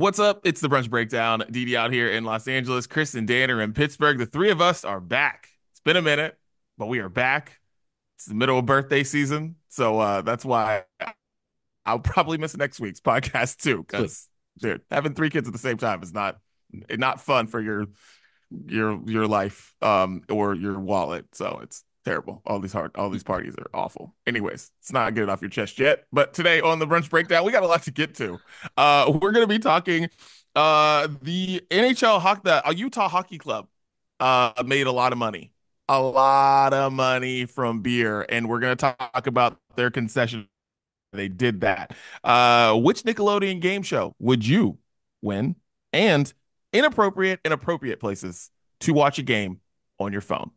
What's up? It's the Brunch Breakdown. Didi out here in Los Angeles. Chris and Dan are in Pittsburgh. The three of us are back. It's been a minute, but we are back. It's the middle of birthday season, so that's why I'll probably miss next week's podcast too. Sweet. Because, dude, having three kids at the same time is not fun for your life or your wallet. So it's terrible. All these parties are awful. Anyways, it's not get it off your chest yet. But today on the Brunch Breakdown, we got a lot to get to. We're gonna be talking the NHL hockey, the Utah Hockey Club made a lot of money. A lot of money from beer, and we're gonna talk about their concession. They did that. Which Nickelodeon game show would you win? And inappropriate places to watch a game on your phone.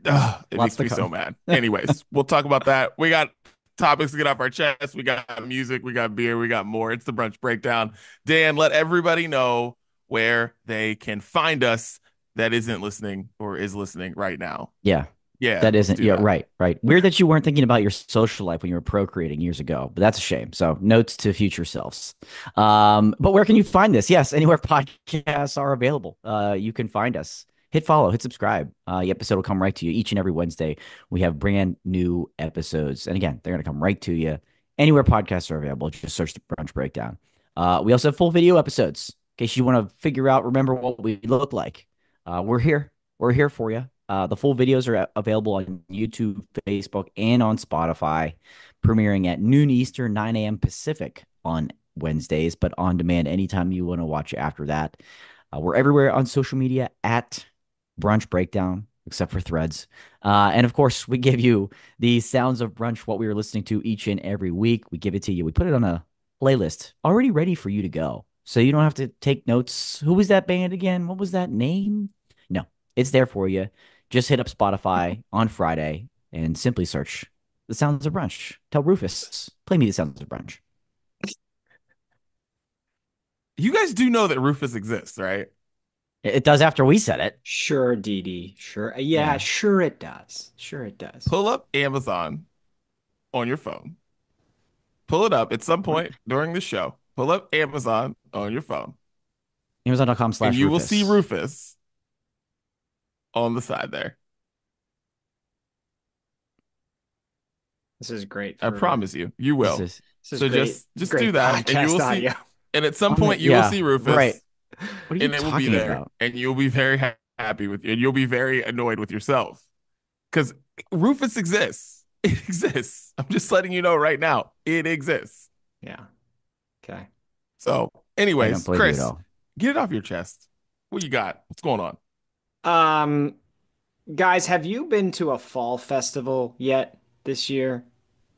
Ugh, it Lots makes to me so come. mad. Anyways, we'll talk about that. We got topics to get off our chest. We got music, we got beer, we got more. It's the Brunch Breakdown. Dan, let everybody know where they can find us that isn't listening or is listening right now. Yeah, Yeah, that let's isn't. do Yeah, that. right, right. Weird that you weren't thinking about your social life when you were procreating years ago, but that's a shame. So, notes to future selves. But where can you find this? Yes, anywhere podcasts are available. You can find us. Hit follow, hit subscribe. The episode will come right to you each and every Wednesday. We have brand new episodes, and again, they're going to come right to you anywhere podcasts are available. Just search the Brunch Breakdown. We also have full video episodes in case you want to figure out, remember what we look like. We're here. We're here for you. The full videos are available on YouTube, Facebook, and on Spotify, premiering at noon Eastern, 9 a.m. Pacific on Wednesdays, but on demand anytime you want to watch it after that. We're everywhere on social media at Brunch Breakdown, except for Threads. And of course, we give you the sounds of brunch, what we were listening to each and every week. We give it to you. We put it on a playlist already ready for you to go. So you don't have to take notes. Who was that band again? What was that name? No, it's there for you. Just hit up Spotify on Friday and simply search The Sounds of Brunch. Tell Rufus, play me The Sounds of Brunch. You guys do know that Rufus exists, right? It does after we said it. Sure, Dee Dee. Sure. Yeah, Yeah. sure it does. Sure it does. Pull up Amazon on your phone. Pull it up at some point during the show. Pull up Amazon on your phone, Amazon.com and slash you will see Rufus. Rufus on the side there. This is great I for promise you, you This will. is this is So great. just do Great that, and you will podcast see. audio. And at some on the, point, you will yeah, see right. Rufus, What are you and it will be talking there, about? and you'll be very happy with you, and you'll be very annoyed with yourself because Rufus exists. It exists. I'm just letting you know right now. It exists. Yeah. Okay. So, I don't anyways, believe you at Chris, all. get it off your chest. What you got? What's going on? Um, guys, have you been to a fall festival yet this year?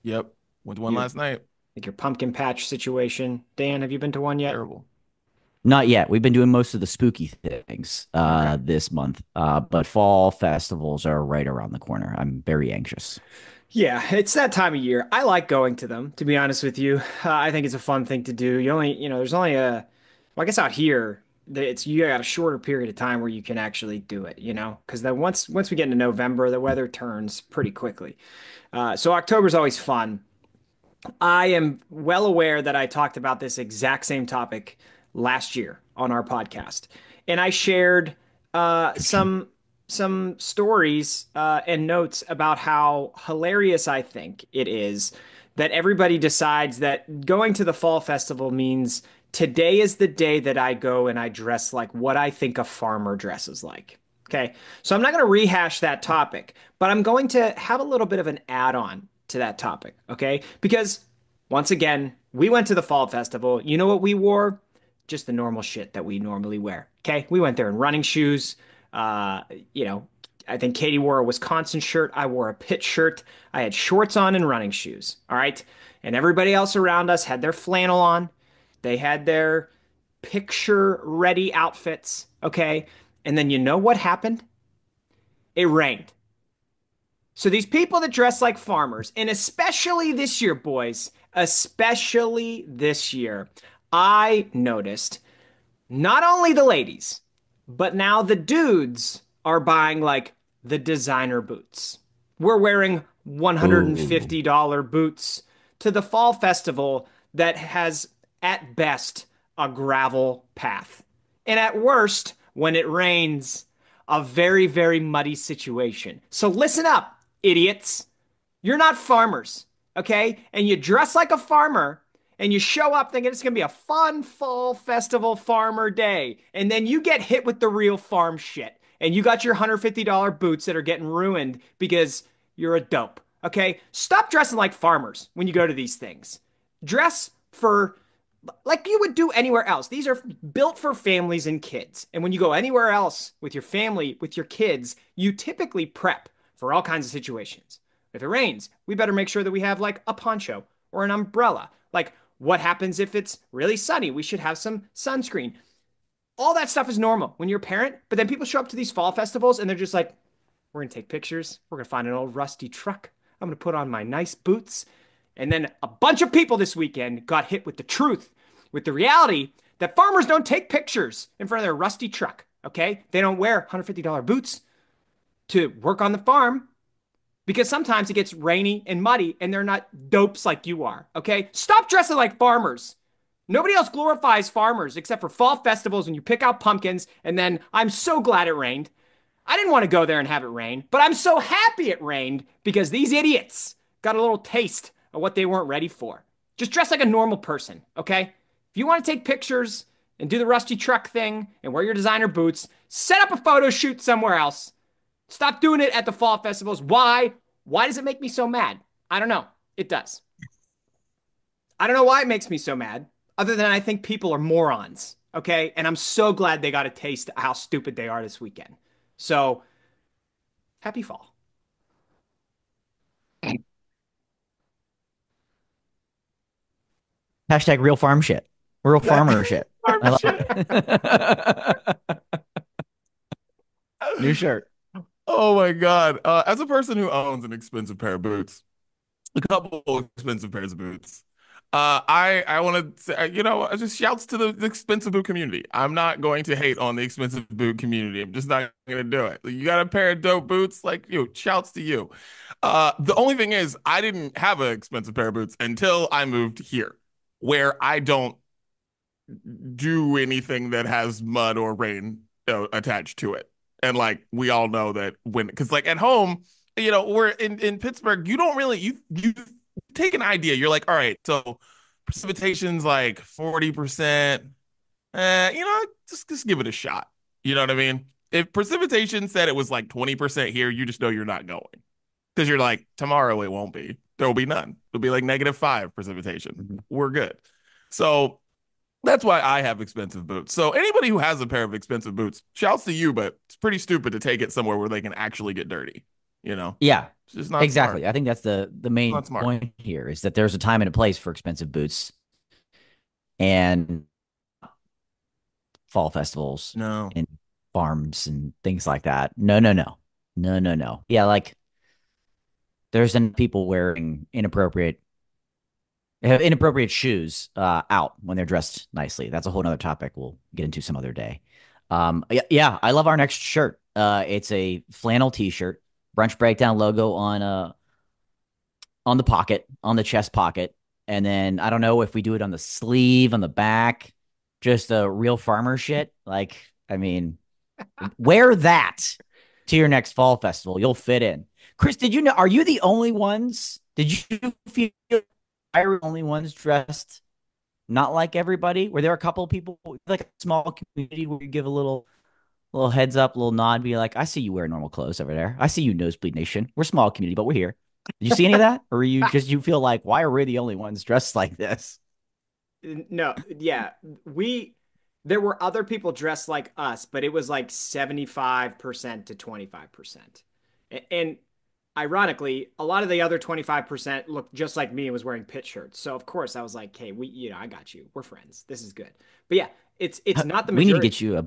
Yep, went to one Your last night. like your pumpkin patch situation. Dan, have you been to one yet? Terrible. Not yet. We've been doing most of the spooky things Okay. this month, but fall festivals are right around the corner. I'm very anxious. Yeah, it's that time of year. I like going to them, to be honest with you. I think it's a fun thing to do. There's only well, I guess out here, it's you got a shorter period of time where you can actually do it, because then once we get into November, the weather turns pretty quickly. So October's always fun. I am well aware that I talked about this exact same topic last year on our podcast, and I shared some stories and notes about how hilarious I think it is that everybody decides that going to the fall festival means today is the day that I go and I dress like what I think a farmer dresses like. Okay, so I'm not going to rehash that topic, but I'm going to have a little bit of an add-on to that topic, okay? Because once again, we went to the fall festival. You know what we wore? Just the normal shit that we normally wear. Okay, we went there in running shoes. Uh, you know, I think Katie wore a Wisconsin shirt. I wore a Pitt shirt. I had shorts on and running shoes. All right, and everybody else around us had their flannel on. They had their picture ready outfits. Okay, and then you know what happened? It rained. So these people that dress like farmers, and especially this year, boys, especially this year, I noticed not only the ladies, but now the dudes are buying like the designer boots. We're wearing Oh, $150 boots to the fall festival that has at best, a gravel path. And at worst, when it rains, a very, very muddy situation. So listen up, idiots. You're not farmers, okay? And you dress like a farmer and you show up thinking it's going to be a fun fall festival farmer day. And then you get hit with the real farm shit. And you got your $150 boots that are getting ruined because you're a dope, okay? Stop dressing like farmers when you go to these things. Dress for like you would do anywhere else. These are built for families and kids. And when you go anywhere else with your family, with your kids, you typically prep for all kinds of situations. If it rains, we better make sure that we have like a poncho or an umbrella. Like, what happens if it's really sunny? We should have some sunscreen. All that stuff is normal when you're a parent, but then people show up to these fall festivals and they're just like, we're going to take pictures. We're going to find an old rusty truck. I'm going to put on my nice boots. And then a bunch of people this weekend got hit with the truth, with the reality that farmers don't take pictures in front of their rusty truck, okay? They don't wear $150 boots to work on the farm because sometimes it gets rainy and muddy and they're not dopes like you are, okay? Stop dressing like farmers. Nobody else glorifies farmers except for fall festivals when you pick out pumpkins and then I'm so glad it rained. I didn't want to go there and have it rain, but I'm so happy it rained because these idiots got a little taste of what they weren't ready for. Just dress like a normal person, okay? If you want to take pictures and do the rusty truck thing and wear your designer boots, set up a photo shoot somewhere else. Stop doing it at the fall festivals. Why? Why does it make me so mad? I don't know. It does. I don't know why it makes me so mad, other than I think people are morons, okay? And I'm so glad they got a taste of how stupid they are this weekend. So, happy fall. Hashtag real farm shit. Real farmer shit. Farm I love shit. it. New shirt. Oh my God. As a person who owns an expensive pair of boots, a couple of expensive pairs of boots. I want to say, just shouts to the expensive boot community. I'm not going to hate on the expensive boot community. I'm just not going to do it. You got a pair of dope boots, like you, shouts to you. The only thing is, I didn't have an expensive pair of boots until I moved here, where I don't do anything that has mud or rain attached to it. And like we all know that because like at home, we're in Pittsburgh, you don't really you take an idea. You're like, all right, so precipitation's like 40%. Just give it a shot. You know what I mean? If precipitation said it was like 20% here, you just know you're not going because you're like, tomorrow it won't be. There will be none. It'll be like -5 precipitation. Mhm. We're good. So that's why I have expensive boots. So anybody who has a pair of expensive boots, shouts to you, but it's pretty stupid to take it somewhere where they can actually get dirty. You know, Yeah, it's just not smart. exactly. I think that's the main Not smart. point here is that there's a time and a place for expensive boots and fall festivals No. and farms and things like that. No, no, no. No, no, no. Yeah, like there's people wearing inappropriate have inappropriate shoes out when they're dressed nicely. That's a whole other topic we'll get into some other day. Yeah, yeah, I love our next shirt. It's a flannel t-shirt, brunch breakdown logo on the pocket, on the chest pocket. And then I don't know if we do it on the sleeve, on the back, just a real farmer shit. Like, I mean, wear that to your next fall festival. You'll fit in. Chris, did you know? Are you the only ones? Did you feel I were the only ones dressed not like everybody? Were there a couple of people like a small community where you give a little heads up, a little nod, be like, I see you wear normal clothes over there. I see you, Nosebleed Nation. We're a small community, but we're here. Did you see any of that? Or are you feel like, why are we the only ones dressed like this? No, yeah, there were other people dressed like us, but it was like 75% to 25%. And ironically, a lot of the other 25% looked just like me and was wearing pit shirts. So of course I was like, "Hey, I got you. We're friends. This is good." But yeah, it's not the We need to majority. get you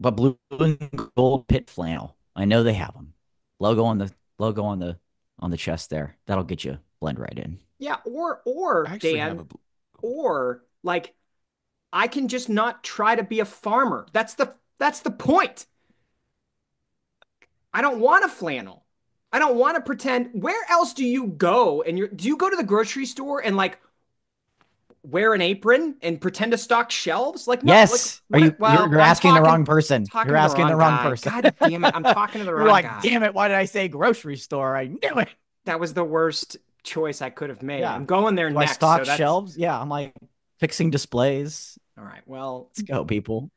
a blue and gold pit flannel. I know they have them. Logo on the logo on the chest there. That'll get you blend right in. Yeah, or I actually have a Dan, blue. or like I can just not try to be a farmer. That's the point. I don't want a flannel. I don't want to pretend. Where else do you go? And do you go to the grocery store and like wear an apron and pretend to stock shelves? Like, no, like Yes. Are you? well, You're I'm asking the wrong person. talking You're to the asking the wrong wrong guy. person. God damn it. I'm talking to the You're wrong like, guy. damn it! Why did I say grocery store? I knew it. That was the worst choice I could have made. Yeah. I'm going there Do I next, so stock that's shelves? Yeah. I'm like fixing displays. all right. Well, Let's go, people.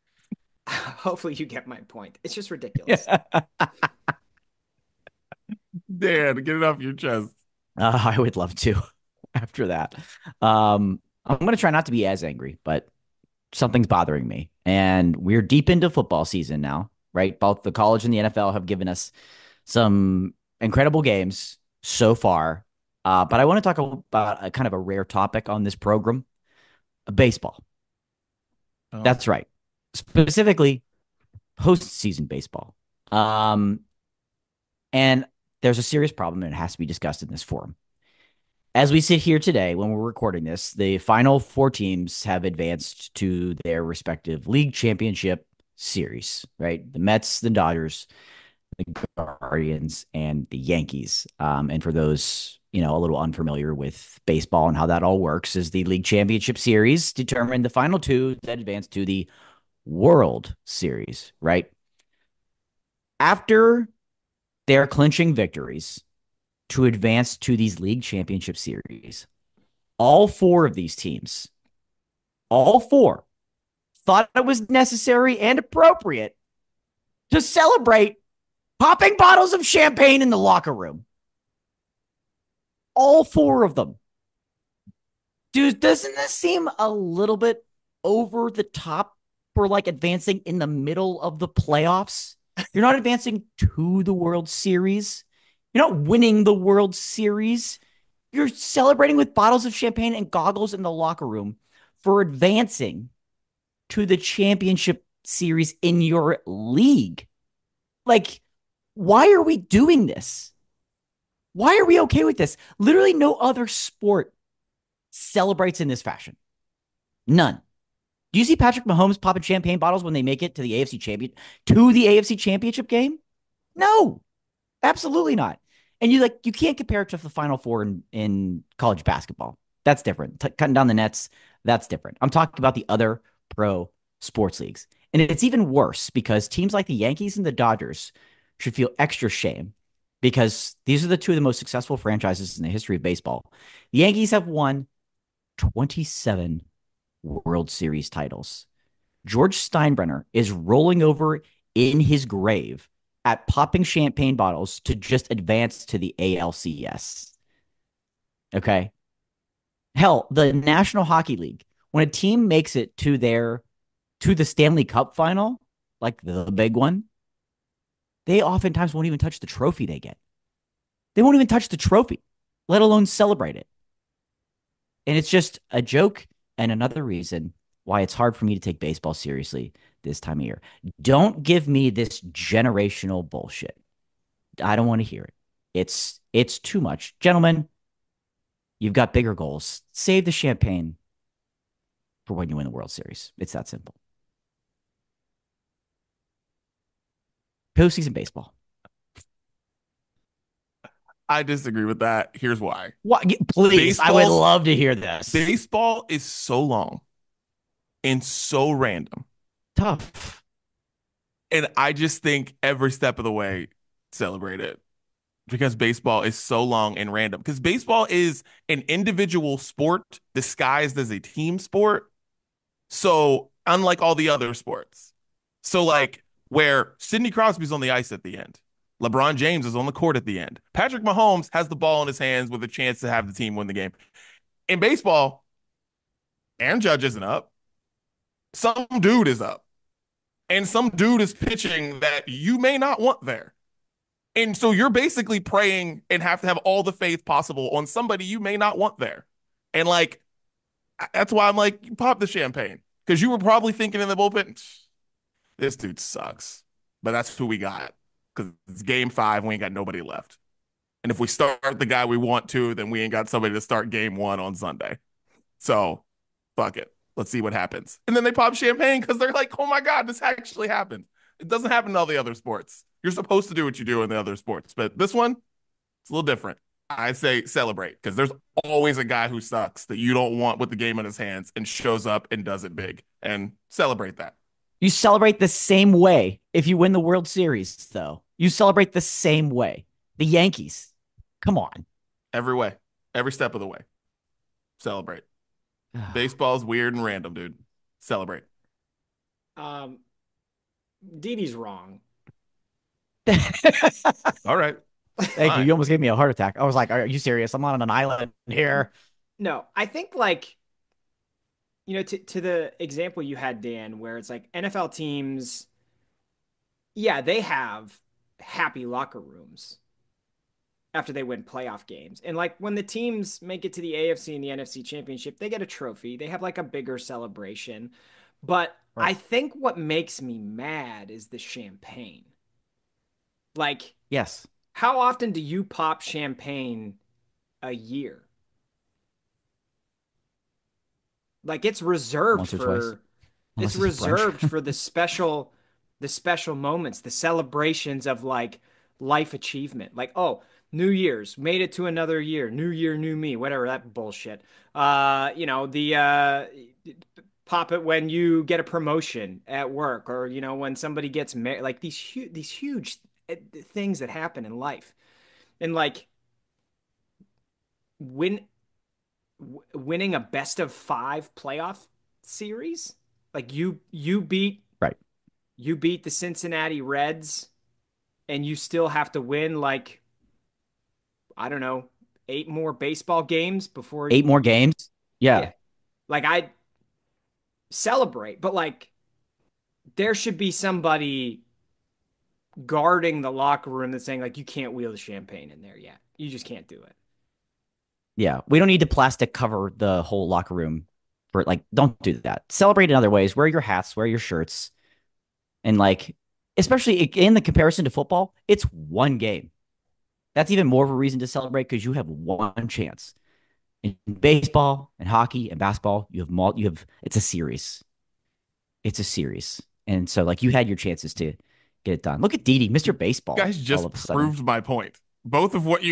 hopefully you get my point. It's just ridiculous. Yeah. Dan, get it off your chest. I would love to after that. I'm going to try not to be as angry, but something's bothering me. And we're deep into football season now, right? Both the college and the NFL have given us some incredible games so far. But I want to talk about a kind of a rare topic on this program, baseball. Oh. That's right. Specifically, postseason baseball. And there's a serious problem and it has to be discussed in this forum. As we sit here today, when we're recording this, the final four teams have advanced to their respective league championship series, right? The Mets, the Dodgers, the Guardians, and the Yankees. And for those, a little unfamiliar with baseball and how that all works, is the league championship series determined the final two that advance to the World Series, right? After their clinching victories to advance to these league championship series, all four of these teams, all four, thought it was necessary and appropriate to celebrate popping bottles of champagne in the locker room. All four of them. Dude, doesn't this seem a little bit over the top for like advancing in the middle of the playoffs? You're not advancing to the World Series. You're not winning the World Series. You're celebrating with bottles of champagne and goggles in the locker room for advancing to the championship series in your league. Like, why are we doing this? Why are we okay with this? Literally no other sport celebrates in this fashion. None. Do you see Patrick Mahomes popping champagne bottles when they make it to the AFC Championship game? No, absolutely not. And you can't compare it to the Final Four in college basketball. That's different. Cutting down the nets, that's different. I'm talking about the other pro sports leagues. And it's even worse because teams like the Yankees and the Dodgers should feel extra shame because these are the two of the most successful franchises in the history of baseball. The Yankees have won 27 World Series titles. George Steinbrenner is rolling over in his grave at popping champagne bottles to just advance to the ALCS. Okay. Hell, the National Hockey League, when a team makes it to the Stanley Cup final, like the big one, they oftentimes won't even touch the trophy they get. They won't even touch the trophy, let alone celebrate it. And it's just a joke and another reason why it's hard for me to take baseball seriously this time of year. Don't give me this generational bullshit. I don't want to hear it. It's too much. Gentlemen, you've got bigger goals. Save the champagne for when you win the World Series. It's that simple. Postseason baseball. I disagree with that. Here's why. What? Please, I would love to hear this. Baseball is so long and so random. Tough. And I just think every step of the way, celebrate it. Because baseball is so long and random. Because baseball is an individual sport disguised as a team sport. So, unlike all the other sports. So, like, where Sidney Crosby's on the ice at the end, LeBron James is on the court at the end, Patrick Mahomes has the ball in his hands with a chance to have the team win the game. In baseball, Aaron Judge isn't up. Some dude is up. And some dude is pitching that you may not want there. And so you're basically praying and have to have all the faith possible on somebody you may not want there. And like, that's why I'm like, you pop the champagne. Because you were probably thinking in the bullpen, this dude sucks. But that's who we got. Because it's game 5, we ain't got nobody left. And if we start the guy we want to, then we ain't got somebody to start game 1 on Sunday. So, fuck it. Let's see what happens. And then they pop champagne because they're like, oh my God, this actually happened. It doesn't happen in all the other sports. You're supposed to do what you do in the other sports. But this one, it's a little different. I say celebrate because there's always a guy who sucks that you don't want with the game in his hands and shows up and does it big and celebrate that You celebrate the same way if you win the World Series, though. You celebrate the same way. The Yankees. Come on. every way, every step of the way. Celebrate. Baseball's weird and random, dude. Celebrate. Um, Didi's wrong. All right, Thank you. fine. You almost gave me a heart attack. I was like, are you serious? I'm on an island here. No, I think like to the example you had, Dan, where it's like NFL teams, yeah, they have happy locker rooms after they win playoff games. And like when the teams make it to the AFC and the NFC championship, they get a trophy. They have like a bigger celebration. But Right. I think what makes me mad is the champagne. Like, Yes. how often do you pop champagne a year? Like Once or twice. it's Unless it's brunch. reserved for the special moments, the celebrations of like life achievement. Like, oh, New Year's, made it to another year, new year, new me, whatever that bullshit. The pop it when you get a promotion at work or when somebody gets married, like these huge things that happen in life. And like win winning a best of five playoff series. Like Right. you beat the Cincinnati Reds and you still have to win like I don't know, eight more baseball games before 8 more games. Yeah. yeah. Like I celebrate, but like there should be somebody guarding the locker room that's saying like you can't wheel the champagne in there yet. You just can't do it. Yeah. We don't need to plastic cover the whole locker room for like, don't do that. Celebrate in other ways. Wear your hats, wear your shirts. And like, especially in the comparison to football, it's one game. That's even more of a reason to celebrate because you have one chance. In baseball and hockey and basketball, it's a series. It's a series. And so like you had your chances to get it done. Look at Didi, Mr. You Baseball, guys all just of a sudden. proved my point. Both of what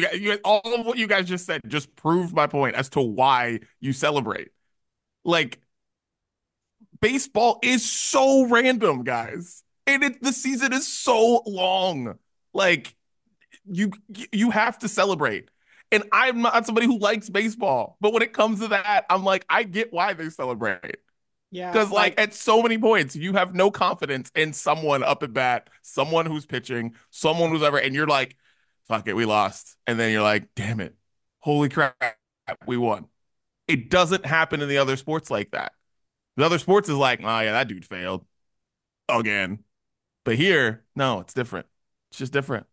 all of what you guys just said just proved my point as to why you celebrate. Like baseball is so random, guys, and the season is so long. Like you you have to celebrate. And I'm not somebody who likes baseball, but when it comes to that, I'm like, I get why they celebrate. Yeah, Because like like at so many points, you have no confidence in someone up at bat, someone who's pitching, someone who's ever, and you're like, fuck it, we lost. And then you're like, damn it, holy crap, we won. It doesn't happen in the other sports like that. The other sports is like, oh yeah, that dude failed again. But here, no, it's different. It's just different.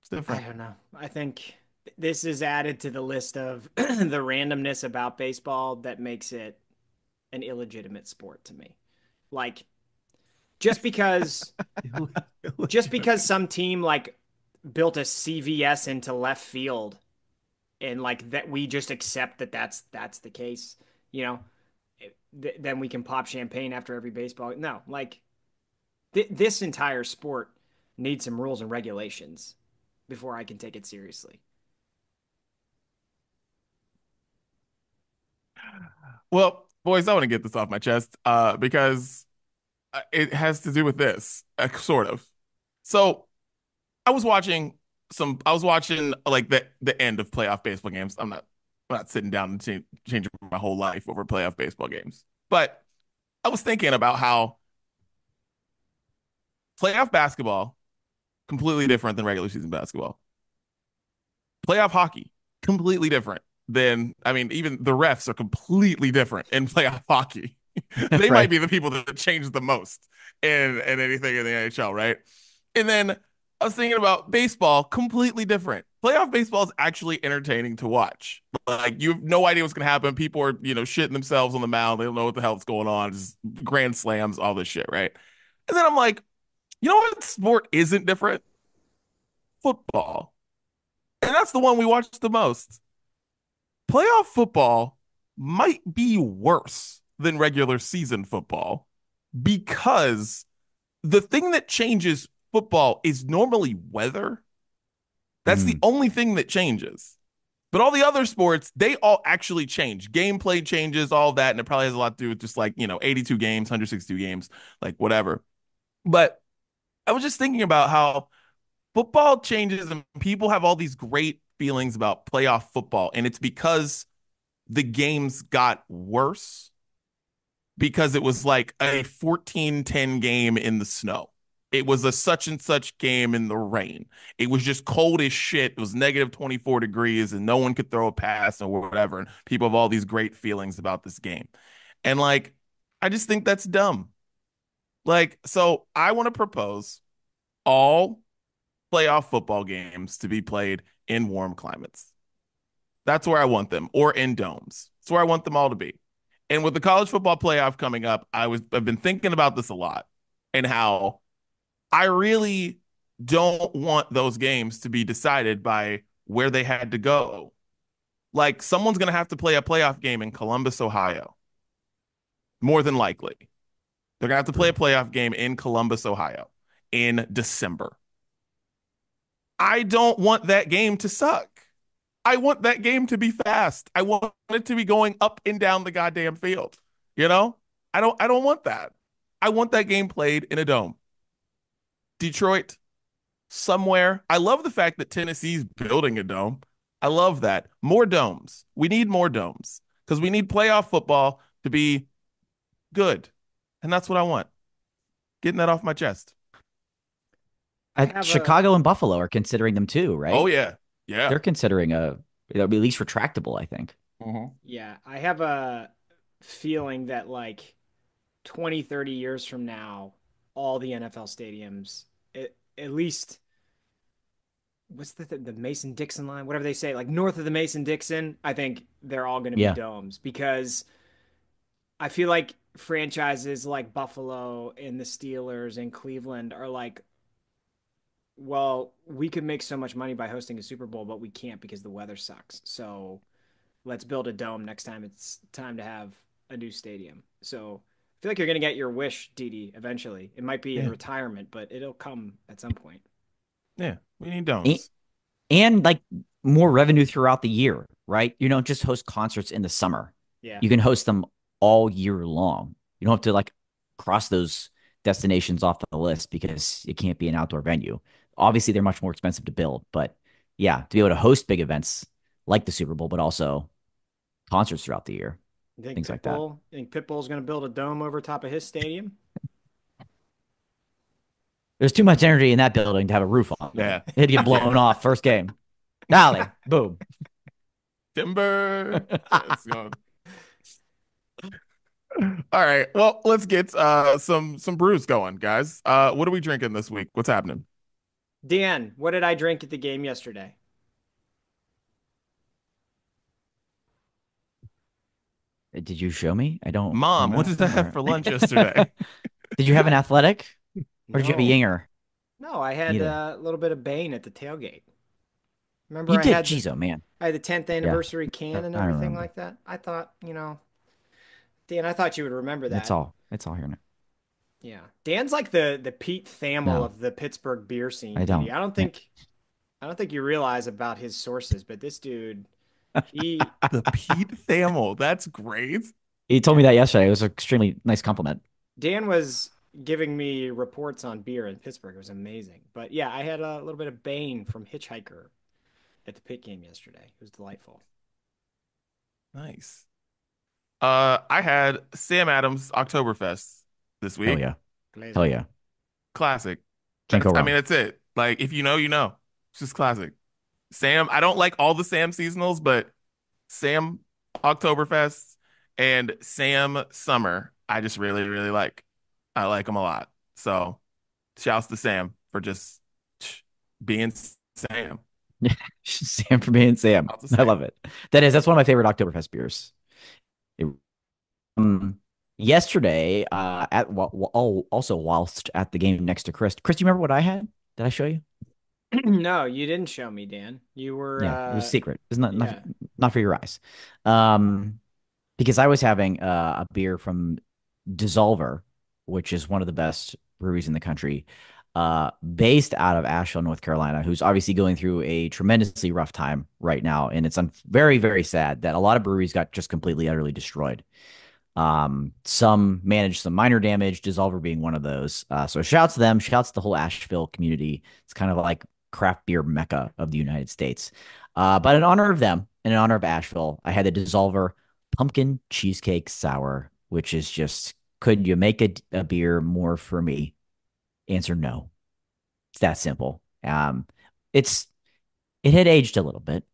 It's I different. don't know. I think this is added to the list of the randomness about baseball that makes it an illegitimate sport to me. Like just because just because some team like built a CVS into left field and like that we just accept that that's the case, you know, then we can pop champagne after every baseball. No, like this entire sport needs some rules and regulations before I can take it seriously. Well, boys, I want to get this off my chest because it has to do with this, sort of. So I was watching like the end of playoff baseball games. I'm not sitting down and changing my whole life over playoff baseball games. But I was thinking about how playoff basketball completely different than regular season basketball. Playoff hockey completely different than I mean even the refs are completely different in playoff hockey. They might Right. be the people that change the most in anything in the NHL, right? And then I was thinking about baseball, completely different. Playoff baseball is actually entertaining to watch. Like you have no idea what's gonna happen. People are, shitting themselves on the mound. They don't know what the hell's going on. Just grand slams, all this shit, right? And then I'm like, you know what sport isn't different? Football. And that's the one we watch the most. Playoff football might be worse than regular season football because the thing that changes football is normally weather. That's the Mm. only thing that changes. But all the other sports, they all actually change. Gameplay changes, all that, and it probably has a lot to do with just like, 82 games, 162 games, like whatever. But I was just thinking about how football changes and people have all these great feelings about playoff football, and it's because the games got worse because it was like a 14-10 game in the snow. It was a such and such game in the rain. It was just cold as shit. It was negative 24 degrees and no one could throw a pass or whatever. And people have all these great feelings about this game. And like, I just think that's dumb. Like, so I want to propose all playoff football games to be played in warm climates. That's where I want them, or in domes. That's where I want them all to be. And with the college football playoff coming up, I've been thinking about this a lot and how I really don't want those games to be decided by where they had to go. Like someone's going to have to play a playoff game in Columbus, Ohio, more than likely. They're going to have to play a playoff game in Columbus, Ohio in December. I don't want that game to suck. I want that game to be fast. I want it to be going up and down the goddamn field. You know? I don't want that. I want that game played in a dome. Detroit, somewhere. I love the fact that Tennessee's building a dome. I love that. More domes. We need more domes because we need playoff football to be good. And that's what I want. Getting that off my chest. I have a Chicago and Buffalo are considering them too, Oh right? yeah. Yeah. They're considering it'll be at least retractable, I think. Mhm. yeah, I have a feeling that like 20, 30 years from now, all the NFL stadiums, at least what's the Mason-Dixon line, whatever they say, like north of the Mason-Dixon, I think they're all going to be Yeah. domes because I feel like franchises like Buffalo and the Steelers and Cleveland are like, well, we could make so much money by hosting a Super Bowl, but we can't because the weather sucks. So let's build a dome next time it's time to have a new stadium. So I feel like you're going to get your wish, Didi, eventually. It might be in Yeah. retirement, but it'll come at some point. Yeah. We need And, domes. and like more revenue throughout the year, right? You don't just host concerts in the summer. Yeah. You can host them all year long. You don't have to like cross those destinations off the list because it can't be an outdoor venue. Obviously, they're much more expensive to build, but yeah, to be able to host big events like the Super Bowl, but also concerts throughout the year, things like that. You think Pitbull's going to build a dome over top of his stadium? There's too much energy in that building to have a roof on it. Yeah. It'd get blown off first game. Dally, boom. Timber. Let's go. All right. Well, let's get some brews going, guys. What are we drinking this week? What's happening? Dan, what did I drink at the game yesterday? Did you show me? I don't Mom, what did I have remember. for lunch yesterday? Did you have an athletic or did you have a No. yinger? No, I had Neither. a little bit of Bane at the tailgate. Remember You did. Jeez, oh man. I had the 10th Yeah, anniversary can and I everything remember. like that. I thought, Dan, I thought you would remember It's that. all. It's all here now. Yeah. Dan's like the Pete Thamel No, of the Pittsburgh beer scene, I Didi. don't. Yeah. I don't think you realize about his sources, but this dude, he The Pete Thamel. That's great. He told me that yesterday. It was an extremely nice compliment. Dan was giving me reports on beer in Pittsburgh. It was amazing. But yeah, I had a little bit of Bane from Hitchhiker at the pit game yesterday. It was delightful. Nice. I had Sam Adams Oktoberfest this Hell week. yeah. Hell Glazer. yeah. Classic. Can't go I mean, wrong. that's it. Like, if you know, you know. It's just classic. Sam, I don't like all the Sam seasonals, but Sam Oktoberfest and Sam Summer, I just really, really like. I like them a lot. So, shouts to Sam for just being Sam. Sam for being Sam. Shouts to I love Sam. it. That's one of my favorite Oktoberfest beers. It, yesterday, also whilst at the game next to Chris. Chris, do you remember what I had? Did I show you? No, you didn't show me, Dan. You were Yeah, it was secret. It's not yeah. not for your eyes. Um, because I was having a beer from Dissolver, which is one of the best breweries in the country. based out of Asheville, North Carolina, who's obviously going through a tremendously rough time right now, and it's very, very sad that a lot of breweries got just completely, utterly destroyed. Some managed some minor damage, Dissolver being one of those. So shouts to them, shouts to the whole Asheville community. It's kind of like craft beer mecca of the United States. But in honor of them, and in honor of Asheville, I had the Dissolver Pumpkin Cheesecake Sour, which is just, could you make a beer more for me? Answer no. It's that simple. It's it had aged a little bit.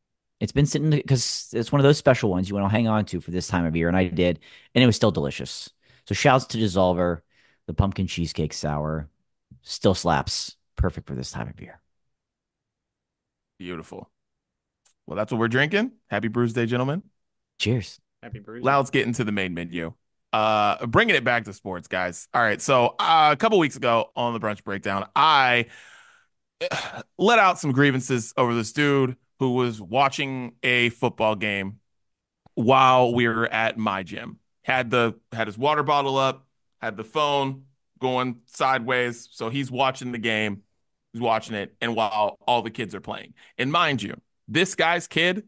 It's been sitting because it's one of those special ones you want to hang on to for this time of year, and I did, and it was still delicious. So shouts to Dissolver, the pumpkin cheesecake sour, still slaps, perfect for this time of year. Beautiful. Well, that's what we're drinking. Happy Brews Day, gentlemen. Cheers. Happy Bruce. Now let's get into the main menu. Bringing it back to sports, guys. All right. So a couple weeks ago on the brunch breakdown, I let out some grievances over this dude who was watching a football game while we were at my gym. Had his water bottle up, had the phone going sideways, so he's watching the game. He's watching it, and while all the kids are playing. And mind you, this guy's kid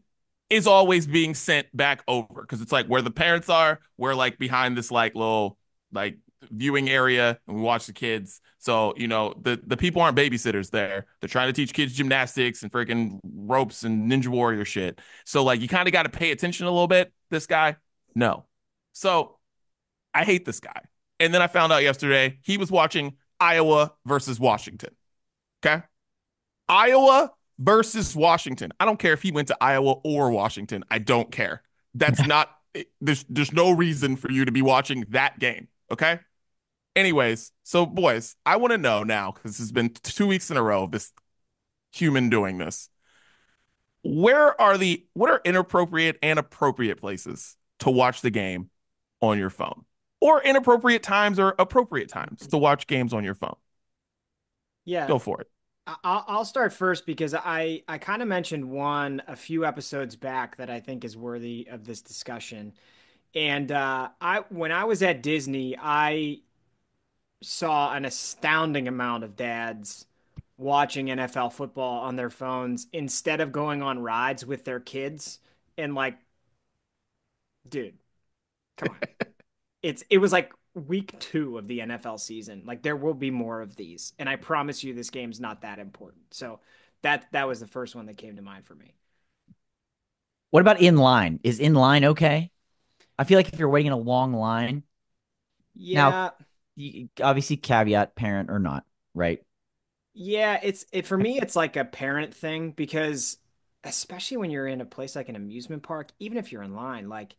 is always being sent back over because it's like where the parents are, we're like behind this like little like viewing area and we watch the kids. So, the people aren't babysitters there. They're trying to teach kids gymnastics and freaking ropes and Ninja Warrior shit. So like you kind of got to pay attention a little bit. This guy, no. So I hate this guy. And then I found out yesterday he was watching Iowa versus Washington. Okay. Iowa versus Washington. I don't care if he went to Iowa or Washington. I don't care. That's not there's no reason for you to be watching that game. Okay. Anyways, so boys, I want to know now because this has been 2 weeks in a row of this human doing this. What are inappropriate and appropriate places to watch the game on your phone? Or inappropriate times or appropriate times to watch games on your phone? Yeah, Go for it. I'll start first because I kind of mentioned one a few episodes back that I think is worthy of this discussion. And I when I was at Disney, I saw an astounding amount of dads watching NFL football on their phones instead of going on rides with their kids. And like, dude, come on. It was like week 2 of the NFL season. Like there will be more of these. And I promise you this game's not that important. So that was the first one that came to mind for me. What about in line? Is in line okay? I feel like if you're waiting in a long line, now, Yeah. obviously caveat parent or not, right? Yeah, for me it's like a parent thing because especially when you're in a place like an amusement park, even if you're in line, like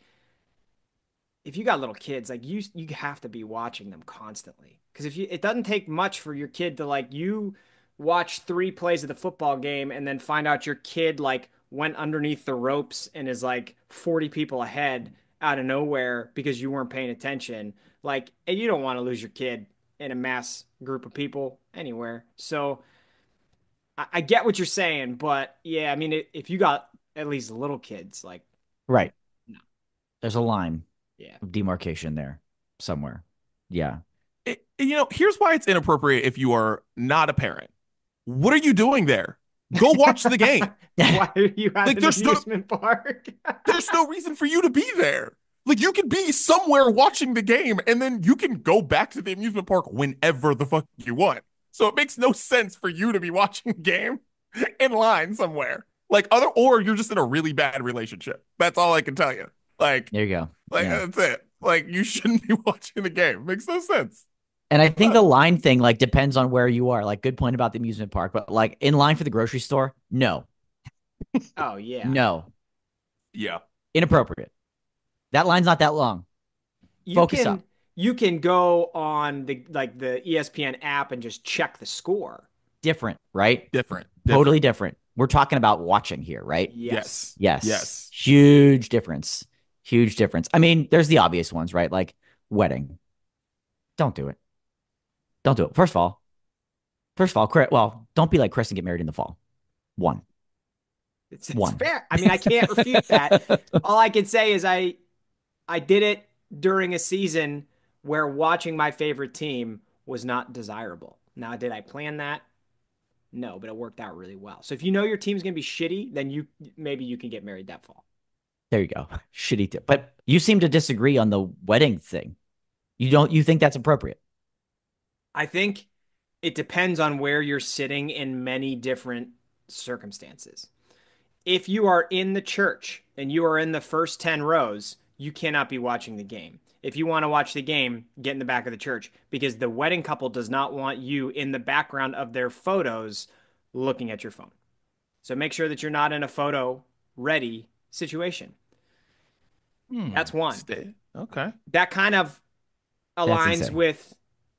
if you got little kids, like you have to be watching them constantly. Because if you it doesn't take much for your kid to like you watch 3 plays of the football game and then find out your kid like went underneath the ropes and is like 40 people ahead out of nowhere because you weren't paying attention. Like, and you don't want to lose your kid in a mass group of people anywhere. So I get what you're saying, but yeah, I mean, if you got at least little kids, like, Right. no, There's a line yeah. of demarcation there somewhere. Yeah. Here's why it's inappropriate if you are not a parent. What are you doing there? Go watch the game. Why are you at Like an amusement park? there's no reason for you to be there. Like you could be somewhere watching the game and then you can go back to the amusement park whenever the fuck you want. So it makes no sense for you to be watching the game in line somewhere. Or you're just in a really bad relationship. That's all I can tell you. Like, There you go. like Yeah. that's it. Like you shouldn't be watching the game. Makes no sense. And I think Uh, the line thing like depends on where you are. Like good point about the amusement park, but like in line for the grocery store, no. Oh yeah. No. yeah. Inappropriate. That line's not that long. You Focus up. can you can go on the ESPN app and just check the score. Different, right? Different. Totally different. We're talking about watching here, right? Yes. Yes. Yes. Yes. Huge difference. Huge difference. I mean, there's the obvious ones, right? Like wedding. Don't do it. Don't do it. First of all, well, don't be like Chris and get married in the fall. One. It's One. fair. I mean, I can't refute that. All I can say is I did it during a season where watching my favorite team was not desirable. Now, did I plan that? No, but it worked out really well. So if you know your team's going to be shitty, then maybe you can get married that fall. There you go. Shitty tip. But you seem to disagree on the wedding thing. You think that's appropriate? I think it depends on where you're sitting in many different circumstances. If you are in the church and you are in the first 10 rows, you cannot be watching the game. If you want to watch the game, get in the back of the church because the wedding couple does not want you in the background of their photos looking at your phone. So make sure that you're not in a photo ready situation. That's one. Stay. Okay. That kind of That's aligns insane. with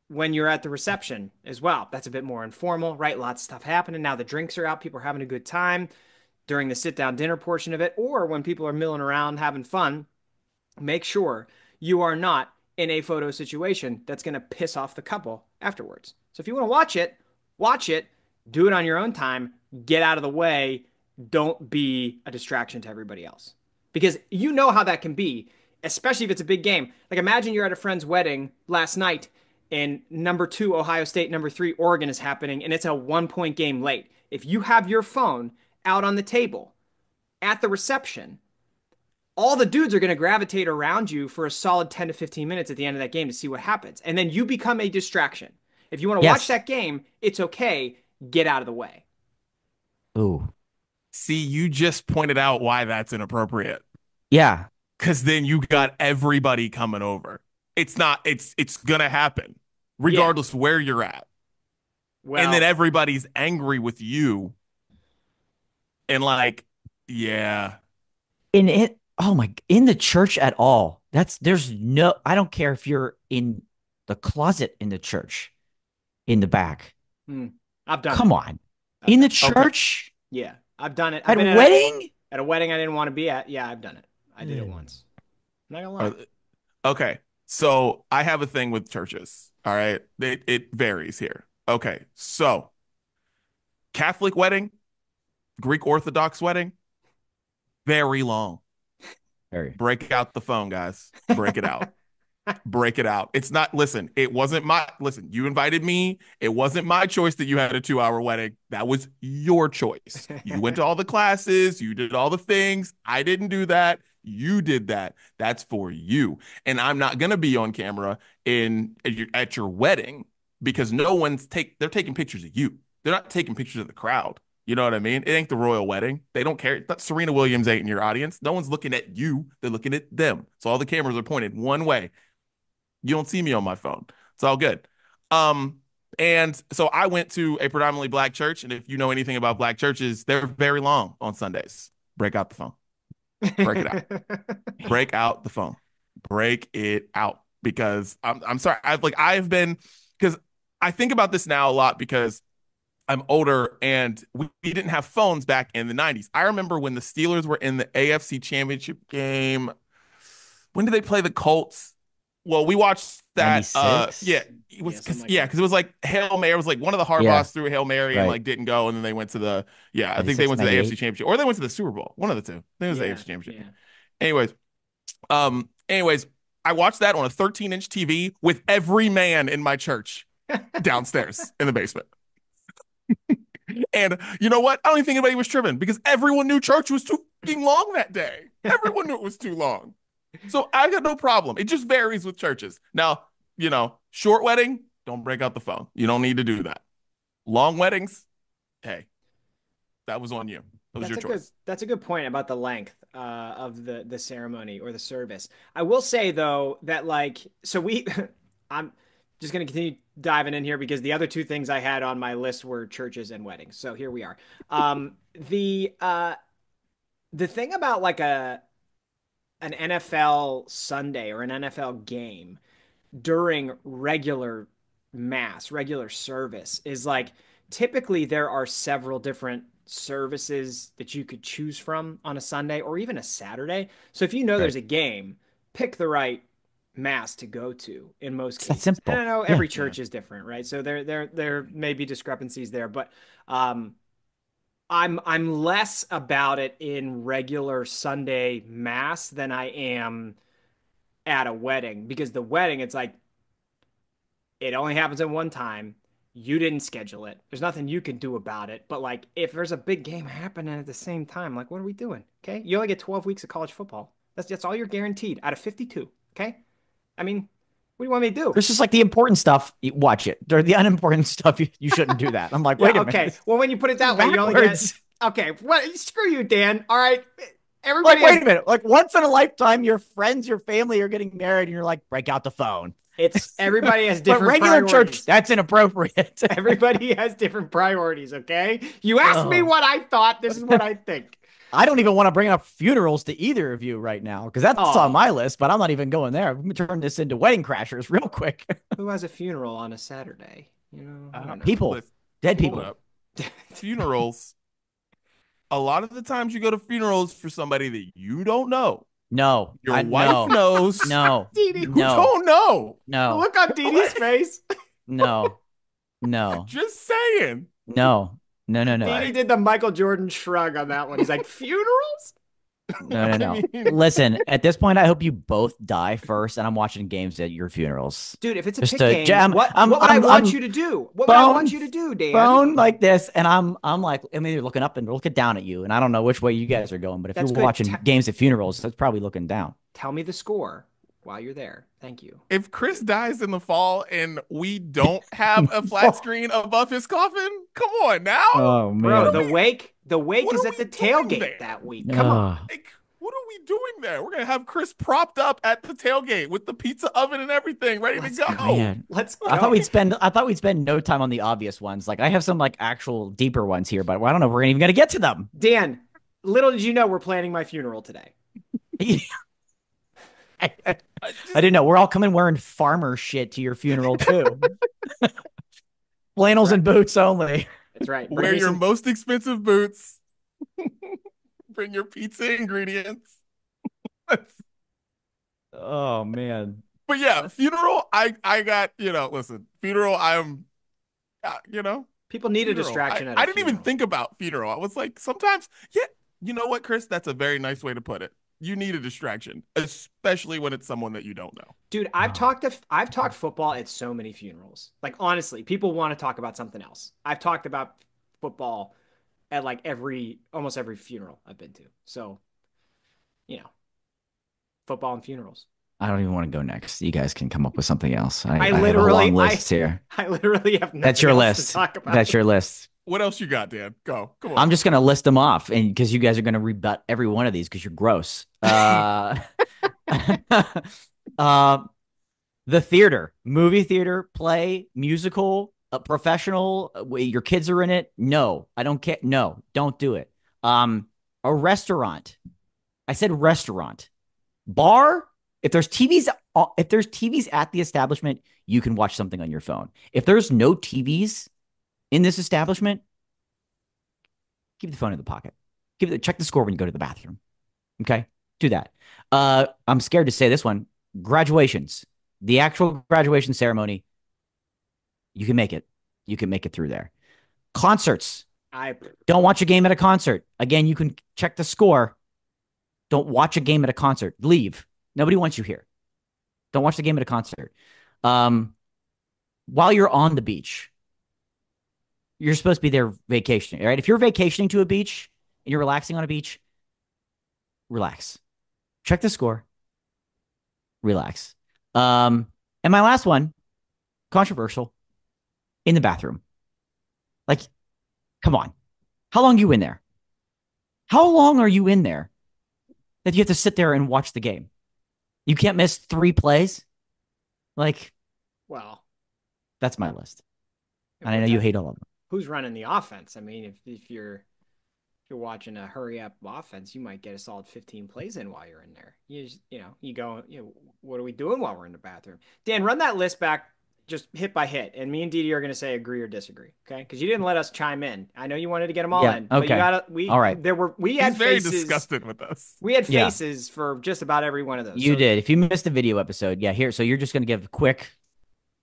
when you're at the reception as well. That's a bit more informal, right? Lots of stuff happening. Now the drinks are out, people are having a good time during the sit down dinner portion of it, or when people are milling around having fun, make sure you are not in a photo situation that's going to piss off the couple afterwards. So if you want to watch it, do it on your own time, get out of the way, don't be a distraction to everybody else. Because you know how that can be, especially if it's a big game. Like imagine you're at a friend's wedding last night and number 2 Ohio State, number 3 Oregon is happening and it's a 1 point game late. If you have your phone out on the table at the reception, all the dudes are going to gravitate around you for a solid 10 to 15 minutes at the end of that game to see what happens. And then you become a distraction. If you want to watch Yes. that game, it's okay. Get out of the way. Ooh. See, you just pointed out why that's inappropriate. Yeah. Because then you got everybody coming over. It's gonna happen, Yeah. regardless where you're at. And then Well, everybody's angry with you and like, yeah. In it. Oh my. In the church at all. There's no. I don't care if you're in the closet in the church, in the back. hmm, I've done it. Come on. I've In the done it. Okay. church Yeah, I've done it. I've at been wedding. at a wedding I didn't want to be at. Yeah, I've done it. I did it Hmm. once. I'm not gonna lie. Are- Okay. So I have a thing with churches. All right. It varies here. Okay. So Catholic wedding, Greek Orthodox wedding, very long. Very. Break out the phone, guys. Break it out. Break it out. It's not, listen, it wasn't listen, you invited me. It wasn't my choice that you had a 2 hour wedding. That was your choice. You went to all the classes, you did all the things. I didn't do that. You did that. That's for you. And I'm not going to be on camera at your wedding because they're taking pictures of you. They're not taking pictures of the crowd. You know what I mean? It ain't the royal wedding. They don't care. That Serena Williams ain't in your audience. No one's looking at you. They're looking at them. So all the cameras are pointed one way. You don't see me on my phone. It's all good. Um, and so I went to a predominantly black church, and if you know anything about black churches, they're very long on Sundays. Break out the phone. Break it out. Break out the phone. Break it out. Because I'm sorry. I've been because I think about this now a lot because I'm older and we didn't have phones back in the 90s. I remember when the Steelers were in the AFC Championship game. When did they play the Colts? Well, we watched that. Yeah, 96. it was Yeah, something because like that. it was like Hail Mary. It was like one of the Yeah. Harbaughs threw a Hail Mary and Right. like didn't go, and then they went to the I think they 96, went to the AFC 98. Championship or they went to the Super Bowl. One of the two. I think it was the Yeah, AFC Championship. yeah. Anyways, anyways, I watched that on a 13-inch TV with every man in my church downstairs in the basement. And you know what? I don't even think anybody was tripping because everyone knew church was too fucking long that day. Everyone knew it was too long. So I got no problem. It just varies with churches. Now, short wedding, don't break out the phone. You don't need to do that. Long weddings, hey, that was on you. That was your choice. That's a good point about the length of the ceremony or the service. I will say though that I'm just going to continue diving in here because the other two things I had on my list were churches and weddings. So here we are. The thing about like an NFL Sunday or an NFL game during regular service is like typically there are several different services that you could choose from on a Sunday or even a Saturday. So if you know Right. there's a game, pick the right mass to go to in most It's that cases. And I simple. know Yeah. every Yeah. church is different, right? So there may be discrepancies there, but um I'm less about it in regular Sunday mass than I am at a wedding because the wedding it's like it only happens at one time. You didn't schedule it. There's nothing you can do about it. But like, if there's a big game happening at the same time, like, what are we doing? Okay, you only get 12 weeks of college football. That's all you're guaranteed out of 52. Okay, I mean, what do you want me to do? There's just like the important stuff. You watch it. The unimportant stuff, you shouldn't do that. I'm like, Yeah, wait a okay. minute. Well, when you put it This is that way, you only get. backwards. Okay, what? Screw you, Dan. All right, Like, everybody wait has. a minute. Like once in a lifetime, your friends, your family are getting married, and you're like, break out the phone. It's everybody has But different regular church, priorities. that's inappropriate. Everybody has different priorities. Okay, you asked me Oh. what I thought. This is what I think. I don't even want to bring up funerals to either of you right now because that's on Oh, my list, but I'm not even going there. I'm going to turn this into wedding crashers real quick. who has a funeral on a Saturday? I don't know. People, Listen, dead hold people. up. Funerals. A lot of the times you go to funerals for somebody that you don't know. No, Your wife no, knows. no, Didi, You no, don't know. the no, look on Didi's face. no, no, Just saying. no, no, no, no, Didi Like, did the Michael Jordan shrug on that one. He's like, funerals? no, no, I no. mean, Listen, at this point, I hope you both die first, and I'm watching games at your funerals. Dude, if it's a Just pit to game, jam, what would I want you to do? What would I want phone you to do, Dan? phone like this, and I'm like, I'm either looking up and looking down at you, and I don't know which way you guys are going. But if you're That's good. watching games at funerals, that's probably looking down. Tell me the score while you're there. Thank you. if Chris dies in the fall and we don't have a flat screen above his coffin, come on now. Oh Bro, man. the wake What is are at the we doing tailgate there? that week. Come on. Like, what are we doing there? We're gonna have Chris propped up at the tailgate with the pizza oven and everything ready Let's to go. go. Man. Let's I thought go. we'd spend no time on the obvious ones. Like I have some like actual deeper ones here, but I don't know if we're even gonna get to them. Dan, little did you know we're planning my funeral today. I didn't know. We're all coming wearing farmer shit to your funeral too. Flannels Right. and boots only. That's right. Wear your most expensive boots. Bring your pizza ingredients. Oh man. But yeah, funeral. I got Listen, funeral. You know People need a funeral. distraction at a I didn't even funeral. think about funeral. I was like, sometimes, yeah. You know what, Chris? That's a very nice way to put it. You need a distraction, especially when it's someone that you don't know. Dude, I've talked football at so many funerals. Like honestly, people want to talk about something else. I've talked about football at like almost every funeral I've been to. So, you know, football and funerals. I don't even want to go next. You guys can come up with something else. I have a literally long list here. I literally have nothing That's your else list. to talk about. That's your list. What else you got, Dan? Go. Come I'm on. just gonna list them off, and because you guys are gonna rebut every one of these because you're gross. Uh, the theater, movie theater, play, musical, professional. Your kids are in it. No, I don't care. No, don't do it. A restaurant. I said restaurant. Bar. If there's TVs at the establishment, you can watch something on your phone. If there's no TVs in this establishment, keep the phone in the pocket. Check the score when you go to the bathroom. Okay, do that. I'm scared to say this one. Graduations, the actual graduation ceremony, you can make it. You can make it through there. Concerts. I Don't watch a game at a concert. Again, you can check the score. Don't watch a game at a concert. Leave. Nobody wants you here. Don't watch the game at a concert. While you're on the beach, you're supposed to be there vacationing, right? If you're vacationing to a beach and you're relaxing on a beach, relax. Check the score. Relax. And my last one, controversial, in the bathroom. Like, come on. How long are you in there? How long are you in there that you have to sit there and watch the game? You can't miss 3 plays? Like, well, that's my list. And I know you hate all of them. who's running the offense? I mean, if you're watching a hurry up offense, you might get a solid 15 plays in while you're in there. You go, what are we doing while we're in the bathroom? Dan, run that list back just hit by hit, and me and Didi are going to say agree or disagree, okay? Because you didn't let us chime in. I know you wanted to get them all Yeah, in, but okay. All right. We had He's very faces. disgusted with us. We had Yeah. faces for just about every one of those. You So did. If you missed the video episode, yeah, here. So you're just going to give a quick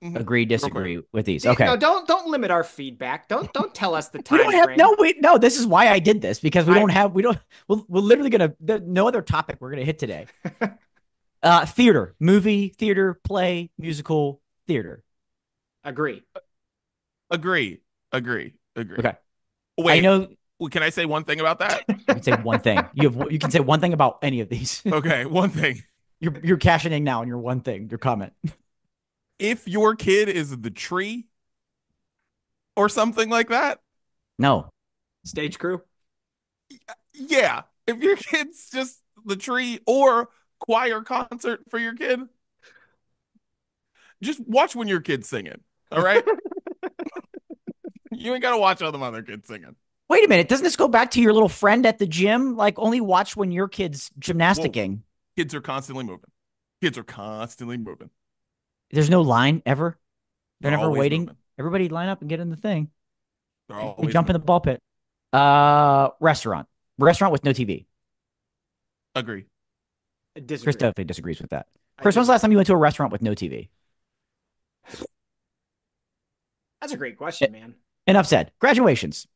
Mhm. agree, Real disagree quick. with these. No, Okay. don't limit our feedback. Don't tell us the We time don't have frame. no. This is why I did this because we're literally gonna no other topic we're gonna hit today. Theater, movie, theater, play, musical, theater. Agree. Agree. Agree. Agree. Okay. I Wait, know can I say one thing about that? you can say one thing. You can say one thing about any of these. Okay, one thing. You're cashing in now on your one thing, your comment. If your kid is the tree or something like that, No. Stage crew. yeah. If your kid's just the tree or choir concert for your kid, just watch when your kid's singing. All right? You ain't gotta watch all the other kids singing. Wait a minute. Doesn't this go back to your little friend at the gym? Like only watch when your kid's Whoa, gymnasticking. kids are constantly moving. Kids are constantly moving. There's no line ever. They're They're never always waiting. moving. Everybody line up and get in the thing. They're We always jump in the moving. ball pit. Restaurant. Restaurant with no TV. Agree. I Chris disagree. definitely disagrees with that. I Chris, when's the last disagree. time you went to a restaurant with no TV? That's a great question, man. Enough said. Graduations.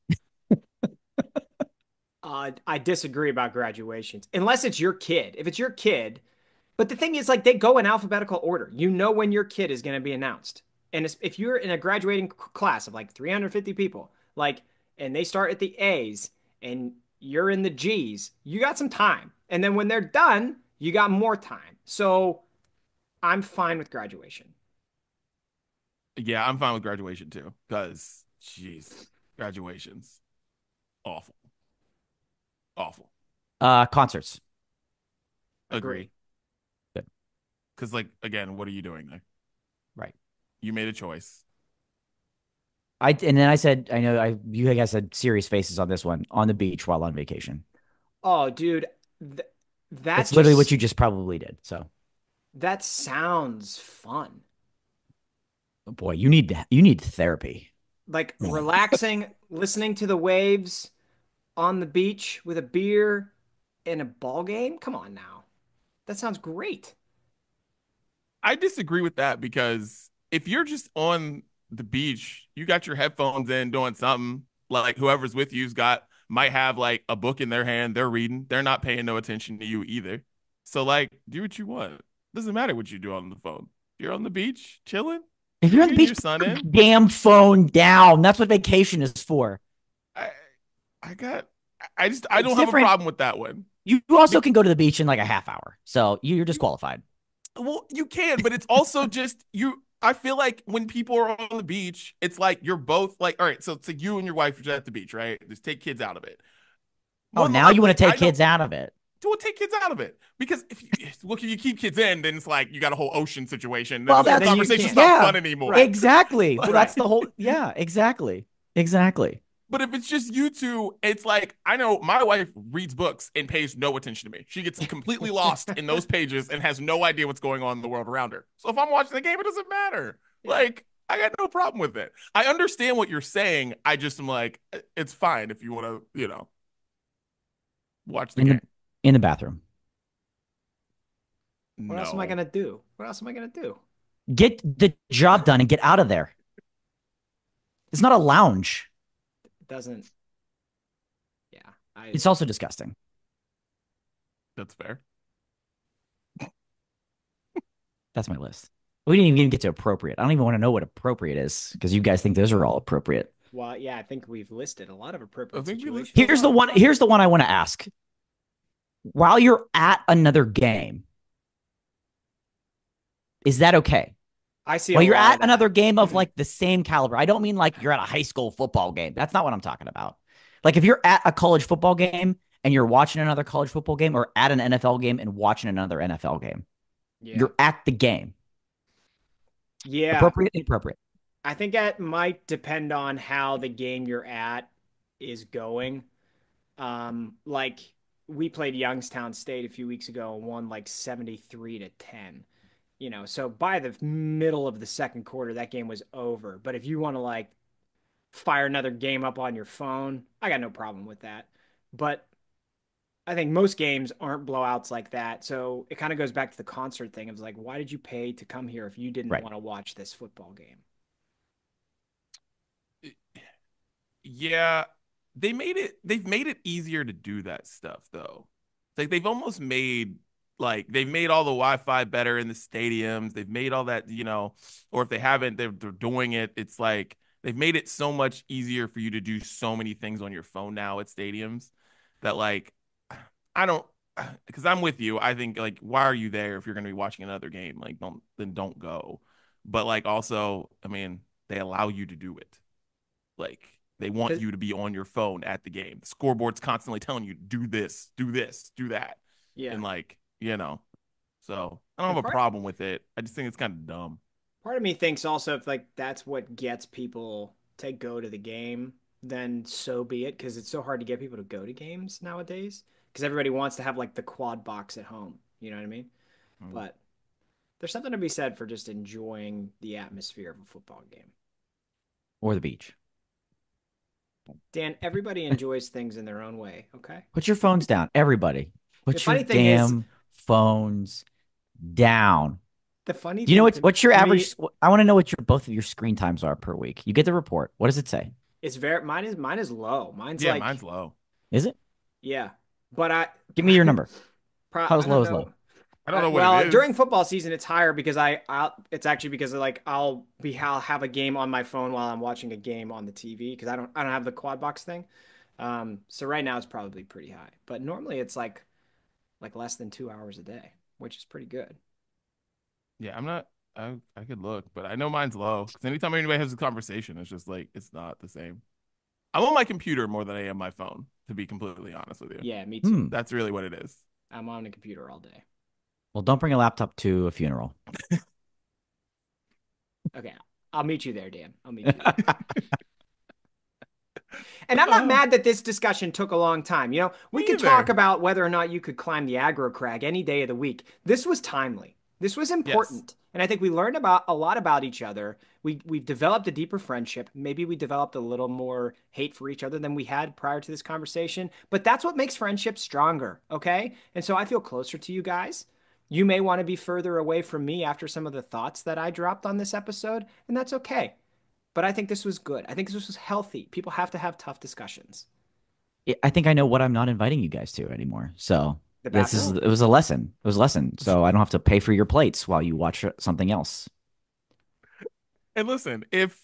I disagree about graduations unless it's your kid. If it's your kid, but the thing is, like, they go in alphabetical order. You know when your kid is going to be announced. And if you're in a graduating class of like 350 people, like, and they start at the A's and you're in the G's, you got some time. And then when they're done, you got more time. So I'm fine with graduation. Yeah, I'm fine with graduation too. Because, jeez, graduations awful, awful. Concerts. Agree. Agree. Good. Because, like, again, what are you doing there? Right. You made a choice. And then I said, I know you guys had serious faces on this one on the beach while on vacation. Oh, dude, th that That's literally what just you just probably did. So, that sounds fun. oh boy, you need therapy. Like Mm. relaxing, listening to the waves on the beach with a beer and a ball game. Come on now. That sounds great. I disagree with that because if you're just on the beach, you got your headphones in doing something, like whoever's with you's got might have like a book in their hand, they're reading, they're not paying no attention to you either. So like do what you want. Doesn't matter what you do on the phone. You're on the beach chilling, If you're you're on the getting beach, your sun put your in. damn phone down. That's what vacation is for. I I got I It's don't have a different. problem with that one. You also Be- can go to the beach in like a half hour. So you're disqualified. Well, you can, but it's also just you. I feel like when people are on the beach, it's like you're both like, all right, so it's like you and your wife are at the beach, right? Just take kids out of it. Oh, More than now you want likely, to take I know. kids out of it. Do take kids out of it because if you look, if you keep kids in, then it's like you got a whole ocean situation. Then Well, this whole Then you conversation's can't. not yeah, fun anymore. Right. exactly. Well, Like, that's Right. the whole, yeah, exactly. Exactly. but if it's just you two, it's like I know my wife reads books and pays no attention to me. She gets completely lost in those pages and has no idea what's going on in the world around her. So if I'm watching the game, it doesn't matter. Yeah. Like I got no problem with it. I understand what you're saying. I just am like, it's fine if you want to, watch the In game. the bathroom. What else am I No. gonna do? What else am I gonna do? Get the job done and get out of there. It's not a lounge. It doesn't. Yeah. I It's also disgusting. That's fair. That's my list. We didn't even get to appropriate. I don't even want to know what appropriate is because you guys think those are all appropriate. well, yeah, I think we've listed a lot of I appropriate think we situations. listed a Here's the lot. one. Here's the one I want to ask. While you're at another game, is that okay? I see While a you're lot of at that. another game of like the same caliber, I don't mean like you're at a high school football game. That's not what I'm talking about. Like if you're at a college football game and you're watching another college football game or at an NFL game and watching another NFL game, Yeah. you're at the game. Yeah. Appropriate, inappropriate. I think that might depend on how the game you're at is going. Like we played Youngstown State a few weeks ago and won like 73-10. So by the middle of the second quarter, that game was over. But if you want to like fire another game up on your phone, I got no problem with that. But I think most games aren't blowouts like that. So it kind of goes back to the concert thing of like, why did you pay to come here if you didn't Right. want to watch this football game? Yeah, they've made it easier to do that stuff though. It's like they've made all the Wi-Fi better in the stadiums. They've made all that, or if they haven't, they're doing it. It's like they've made it so much easier for you to do so many things on your phone now at stadiums that like I don't because I'm with you. I think like why are you there if you're going to be watching another game? Like don't go. But like also, I mean, they allow you to do it. Like they want 'Cause- you to be on your phone at the game. The scoreboard's constantly telling you do this, do this, do that. yeah. And like, so I don't And have a problem with it. I just think it's kind of dumb. part of me thinks also if like that's what gets people to go to the game, then so be it. Because it's so hard to get people to go to games nowadays. Because everybody wants to have like the quad box at home. You know what I mean? Mm. But there's something to be said for just enjoying the atmosphere of a football game. Or the beach. Dan, everybody enjoys things in their own way. Okay. Put your phones down, everybody. The Put your funny thing is, damn phones down. the funny Do you know thing what's your to me average? I want to know what your both of your screen times are per week. You get the report. What does it say? is very mine is low. Mine's Yeah, like mine's low. Is it? yeah, but I Give me your number. How I don't low is low? know. I don't know what it Well, is. during football season, it's higher because it's actually because like I'll have a game on my phone while I'm watching a game on the TV because I don't have the quad box thing. So right now it's probably pretty high, but normally it's like less than 2 hours a day, which is pretty good. Yeah, I'm not. I could look, but I know mine's low because anytime anybody has a conversation, it's just like it's not the same. I'm on my computer more than I am my phone, to be completely honest with you. Yeah, me too. Hmm. That's really what it is. I'm on the computer all day. Well, don't bring a laptop to a funeral. Okay, I'll meet you there, Dan. I'll meet you there. And I'm not mad that this discussion took a long time. You know, we Me could talk either. about whether or not you could climb the aggro crag any day of the week. This was timely. This was Yes. important. And I think we learned about a lot about each other. We've developed a deeper friendship. Maybe we developed a little more hate for each other than we had prior to this conversation. But that's what makes friendships stronger, okay? And so I feel closer to you guys. You may want to be further away from me after some of the thoughts that I dropped on this episode, and that's okay. But I think this was good. I think this was healthy. People have to have tough discussions. I think I know what I'm not inviting you guys to anymore. So The this is bathroom? it was a lesson. It was a lesson. So I don't have to pay for your plates while you watch something else. And listen, if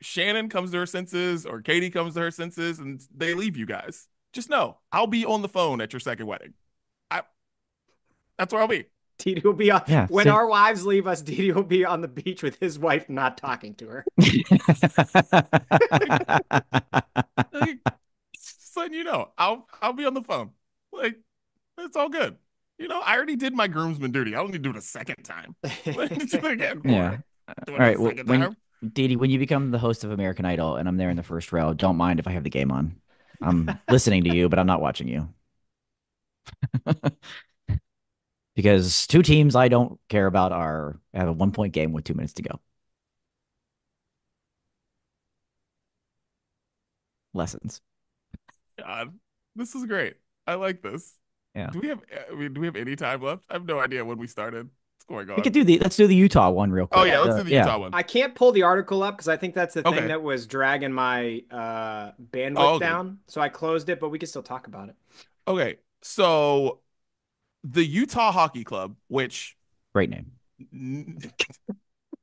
Shannon comes to her senses or Katie comes to her senses and they leave you guys, just know I'll be on the phone at your second wedding. I That's where I'll be. Didi will be on, Yeah. when our wives leave us, Didi will be on the beach with his wife not talking to her. Like, like, just letting you know, I'll be on the phone. Like, it's all good. I already did my groomsman duty. I don't need to do it a second time. What need to do it again Yeah. for? All Doing it right. a Well, second time. Didi, when you become the host of American Idol and I'm there in the first row, don't mind if I have the game on. I'm listening to you, but I'm not watching you. Because two teams I don't care about have a 1 point game with 2 minutes to go. Lessons. God, this is great. I like this. Yeah. Do we have any time left? I have no idea when we started. What's going We could on? do let's do the Utah one real Oh quick. yeah, let's do the Yeah. Utah one. I can't pull the article up because I think that's the thing Okay. that was dragging my Oh, bandwidth okay. down. So I closed it, but we can still talk about it. Okay. So the Utah Hockey Club, which Great name.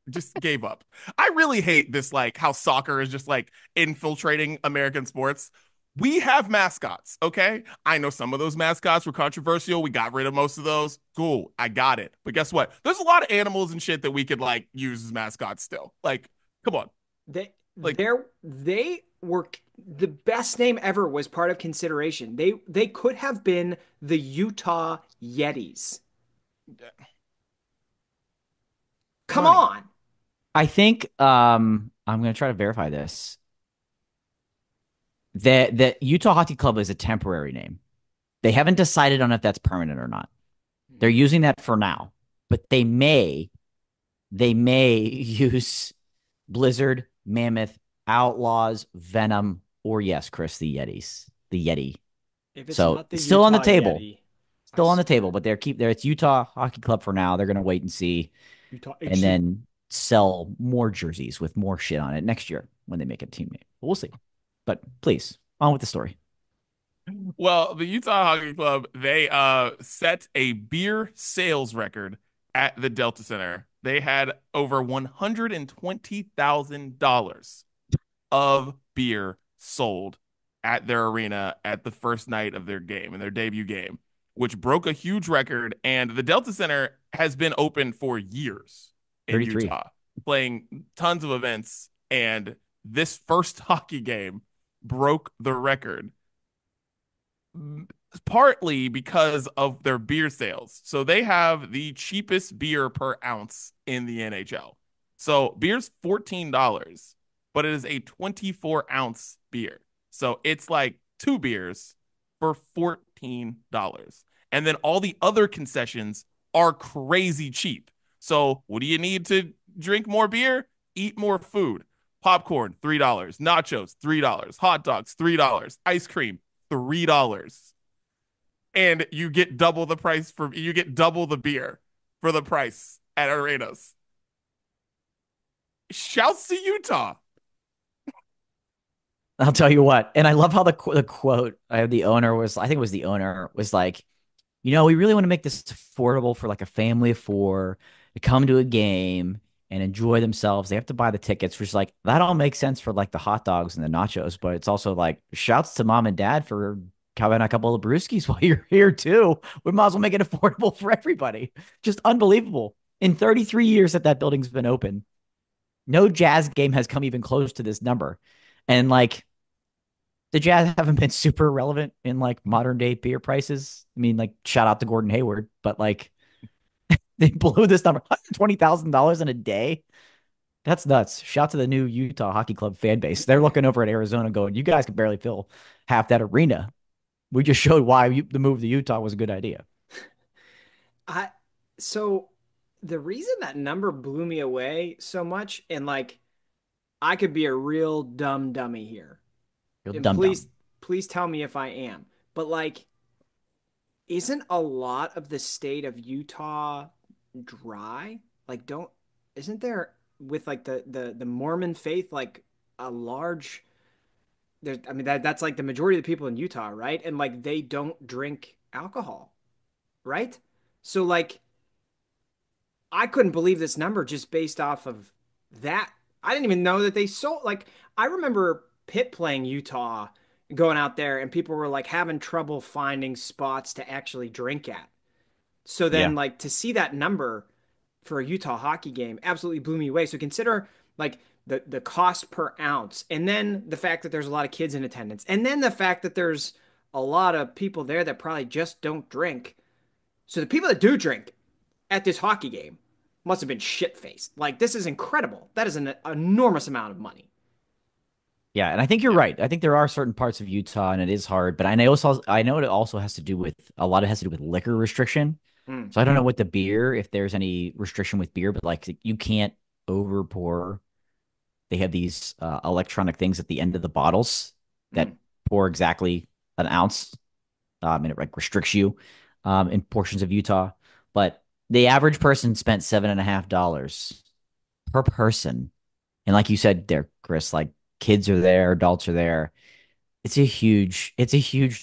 just gave up. I really hate this, like how soccer is just like infiltrating American sports. We have mascots, okay? I know some of those mascots were controversial. We got rid of most of those. Cool, I got it. But guess what? There's a lot of animals and shit that we could like use as mascots still. Like, come on. They Like, they were the best name ever was part of consideration. They could have been the Utah Yetis. Come money. on. I think I'm gonna try to verify this. The Utah Hockey Club is a temporary name. They haven't decided on if that's permanent or not. They're using that for now, but they may use Blizzard, Mammoth, Outlaws, Venom, or yes, Chris, the Yetis, the Yeti. If it's So not the it's still on the Utah table, Yeti, I still on the swear. table, but it's Utah Hockey Club for now. They're gonna wait and see, Utah and HC. then sell more jerseys with more shit on it next year when they make a team name. We'll see. But please, on with the story. Well, the Utah Hockey Club, they set a beer sales record at the Delta Center they had over $120,000 of beer sold at their arena at the first night of their game and their debut game, which broke a huge record. And the Delta Center has been open for years in 33. Utah, playing tons of events. And this first hockey game broke the record partly because of their beer sales. So they have the cheapest beer per ounce in the NHL. So beer's $14, but it is a 24-ounce beer. So it's like two beers for $14. And then all the other concessions are crazy cheap. So what do you need to drink more beer? Eat more food. Popcorn, $3. Nachos, $3. Hot dogs, $3. Ice cream, $3. And you get double the beer for the price at arenas. Shouts to Utah. I'll tell you what. And I love how the quote I have the owner was, I think it was the owner was like, we really want to make this affordable for like a family of four to come to a game and enjoy themselves. They have to buy the tickets, which is like, that all makes sense for like the hot dogs and the nachos, but it's also like shouts to mom and dad for having a couple of brewskis while you're here too. We might as well make it affordable for everybody. Just unbelievable. In 33 years that building's been open, no Jazz game has come even close to this number. And like, the Jazz haven't been super relevant in like modern day beer prices. I mean, like shout out to Gordon Hayward, but like they blew this number $120,000 in a day. That's nuts. Shout to the new Utah Hockey Club fan base. They're looking over at Arizona going, you guys can barely fill half that arena. We just showed why the move to Utah was a good idea. I so the reason that number blew me away so much, and like I could be a real dumb dummy here, Real and dum please dum. please tell me if I am, but like isn't a lot of the state of Utah dry? Like don't isn't there with like the Mormon faith like a large there's I mean that's like the majority of the people in Utah, right? And like they don't drink alcohol, right? So like I couldn't believe this number just based off of that. I didn't even know that they sold. Like, I remember Pitt playing Utah, going out there, and people were like having trouble finding spots to actually drink at. So then, Yeah. like, to see that number for a Utah hockey game absolutely blew me away. So consider like the cost per ounce, and then the fact that there's a lot of kids in attendance, and then the fact that there's a lot of people there that probably just don't drink. So the people that do drink at this hockey game must have been shit faced. Like, this is incredible. That is an enormous amount of money. Yeah, and I think you're Yeah. right. I think there are certain parts of Utah, and it is hard. But I know it also has to do with a lot. It has to do with liquor restriction. Mm, So I don't know what the beer, if there's any restriction with beer, but like you can't over pour. They have these electronic things at the end of the bottles that mm. pour exactly an ounce, and it like restricts you in portions of Utah. But the average person spent $7.50 per person, and like you said there, Chris, like kids are there, adults are there. It's a huge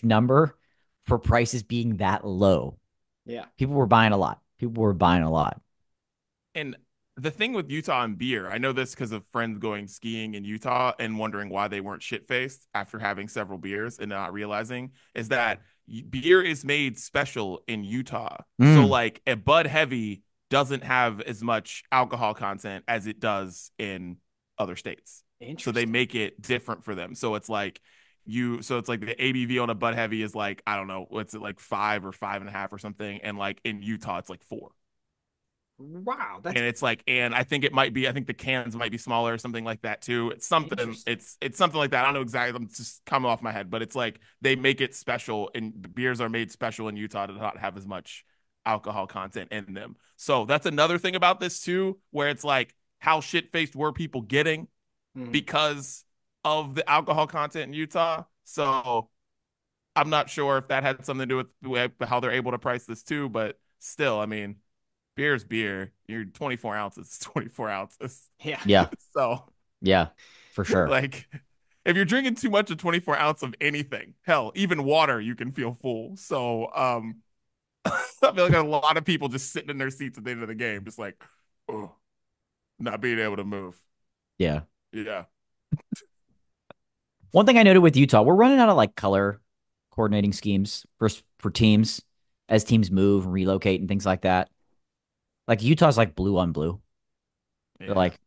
number for prices being that low. Yeah. People were buying a lot. People were buying a lot. And the thing with Utah and beer, I know this because of friends going skiing in Utah and wondering why they weren't shit faced after having several beers and not realizing is that beer is made special in Utah. So, Mm, like, a Bud Heavy doesn't have as much alcohol content as it does in other states. So they Interesting. make it different for them. So it's like the ABV on a Bud Heavy is like, I don't know, what's it like 5 or 5.5 or something. And like in Utah, it's like 4. Wow. And That's it's like, and I think I think the cans might be smaller or something like that too. interesting. It's something like that. I don't know exactly. I'm just coming off my head, but it's like they make it special, and beers are made special in Utah to not have as much alcohol content in them. So that's another thing about this too, where it's like, how shit faced were people getting Mm. because of the alcohol content in Utah? So I'm not sure if that had something to do with how they're able to price this too, but still, I mean, beer's beer. You're 24 ounces, 24 ounces. Yeah. yeah, So, yeah, for sure. like, if you're drinking too much of 24 ounce of anything, hell, even water, you can feel full. So, I feel like a lot of people just sitting in their seats at the end of the game, just like, Oh, not being able to move. Yeah. Yeah. One thing I noted with Utah, we're running out of like color coordinating schemes for teams as teams move and relocate and things like that. Like Utah's like blue on blue. They're Yeah. like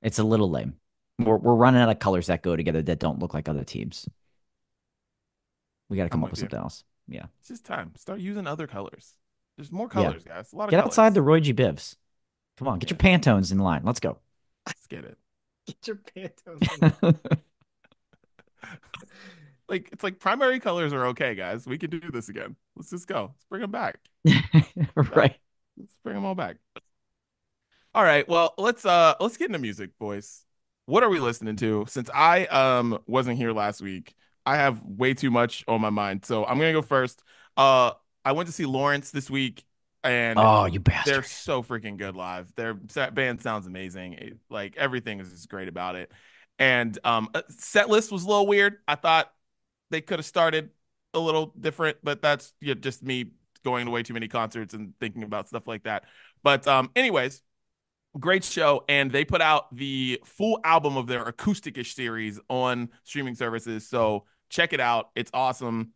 it's a little lame. We're running out of colors that go together that don't look like other teams. We got to I'm come up with with you. something else. Yeah. It's just time. Start using other colors. There's more Yeah. colors, guys. A lot of Get outside the colors. Roy G. Bivs. Come on, get your Yeah. Pantones in line. Let's go. Let's get it. Get your Pantones in line. Like it's like primary colors are okay, guys. We can do this again. Let's just go. Let's bring them back. Yeah. Right. Let's bring them all back. All right. Well, let's get into music, boys. What are we listening to? Since I wasn't here last week, I have way too much on my mind. So I'm gonna go first. Uh I went to see Lawrence this week and Oh, you they're bastard. so freaking good live. Their band sounds amazing. Like everything is just great about it. And set list was a little weird. I thought they could have started a little different, but that's just me going to way too many concerts and thinking about stuff like that. But anyways, great show, and they put out the full album of their acoustic-ish series on streaming services. So check it out. It's awesome.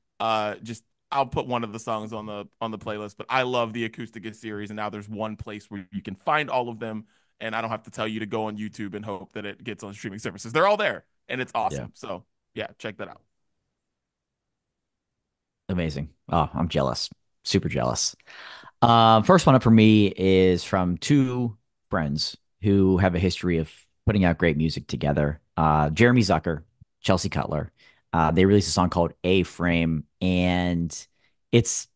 Just I'll put one of the songs on the playlist, but I love the acoustic-ish series, and now there's one place where you can find all of them, and I don't have to tell you to go on YouTube and hope that it gets on streaming services. They're all there, and it's Yeah. awesome. So yeah, check that out. Amazing. Oh, I'm jealous. Super jealous. First one up for me is from two friends who have a history of putting out great music together. Jeremy Zucker, Chelsea Cutler. They released a song called A Frame, and it's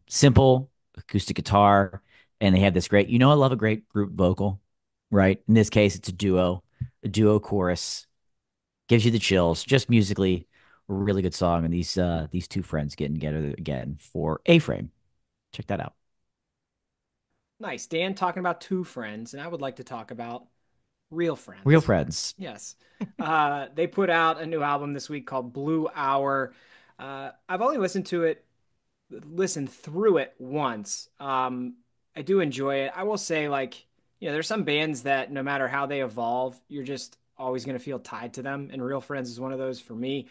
simple acoustic guitar, and they have this great. I love a great group vocal, right? In this case, it's a duo chorus, gives you the chills. Just musically, a really good song, and these two friends getting together again for A Frame. Check that out. Nice. Dan talking about two friends, and I would like to talk about real Real friends. friends. Yes. They put out a new album this week called Blue Hour. I've only listened through it once. I do enjoy it. I will say, like, there's some bands that no matter how they evolve, you're just always going to feel tied to them. And Real Friends is one of those for me.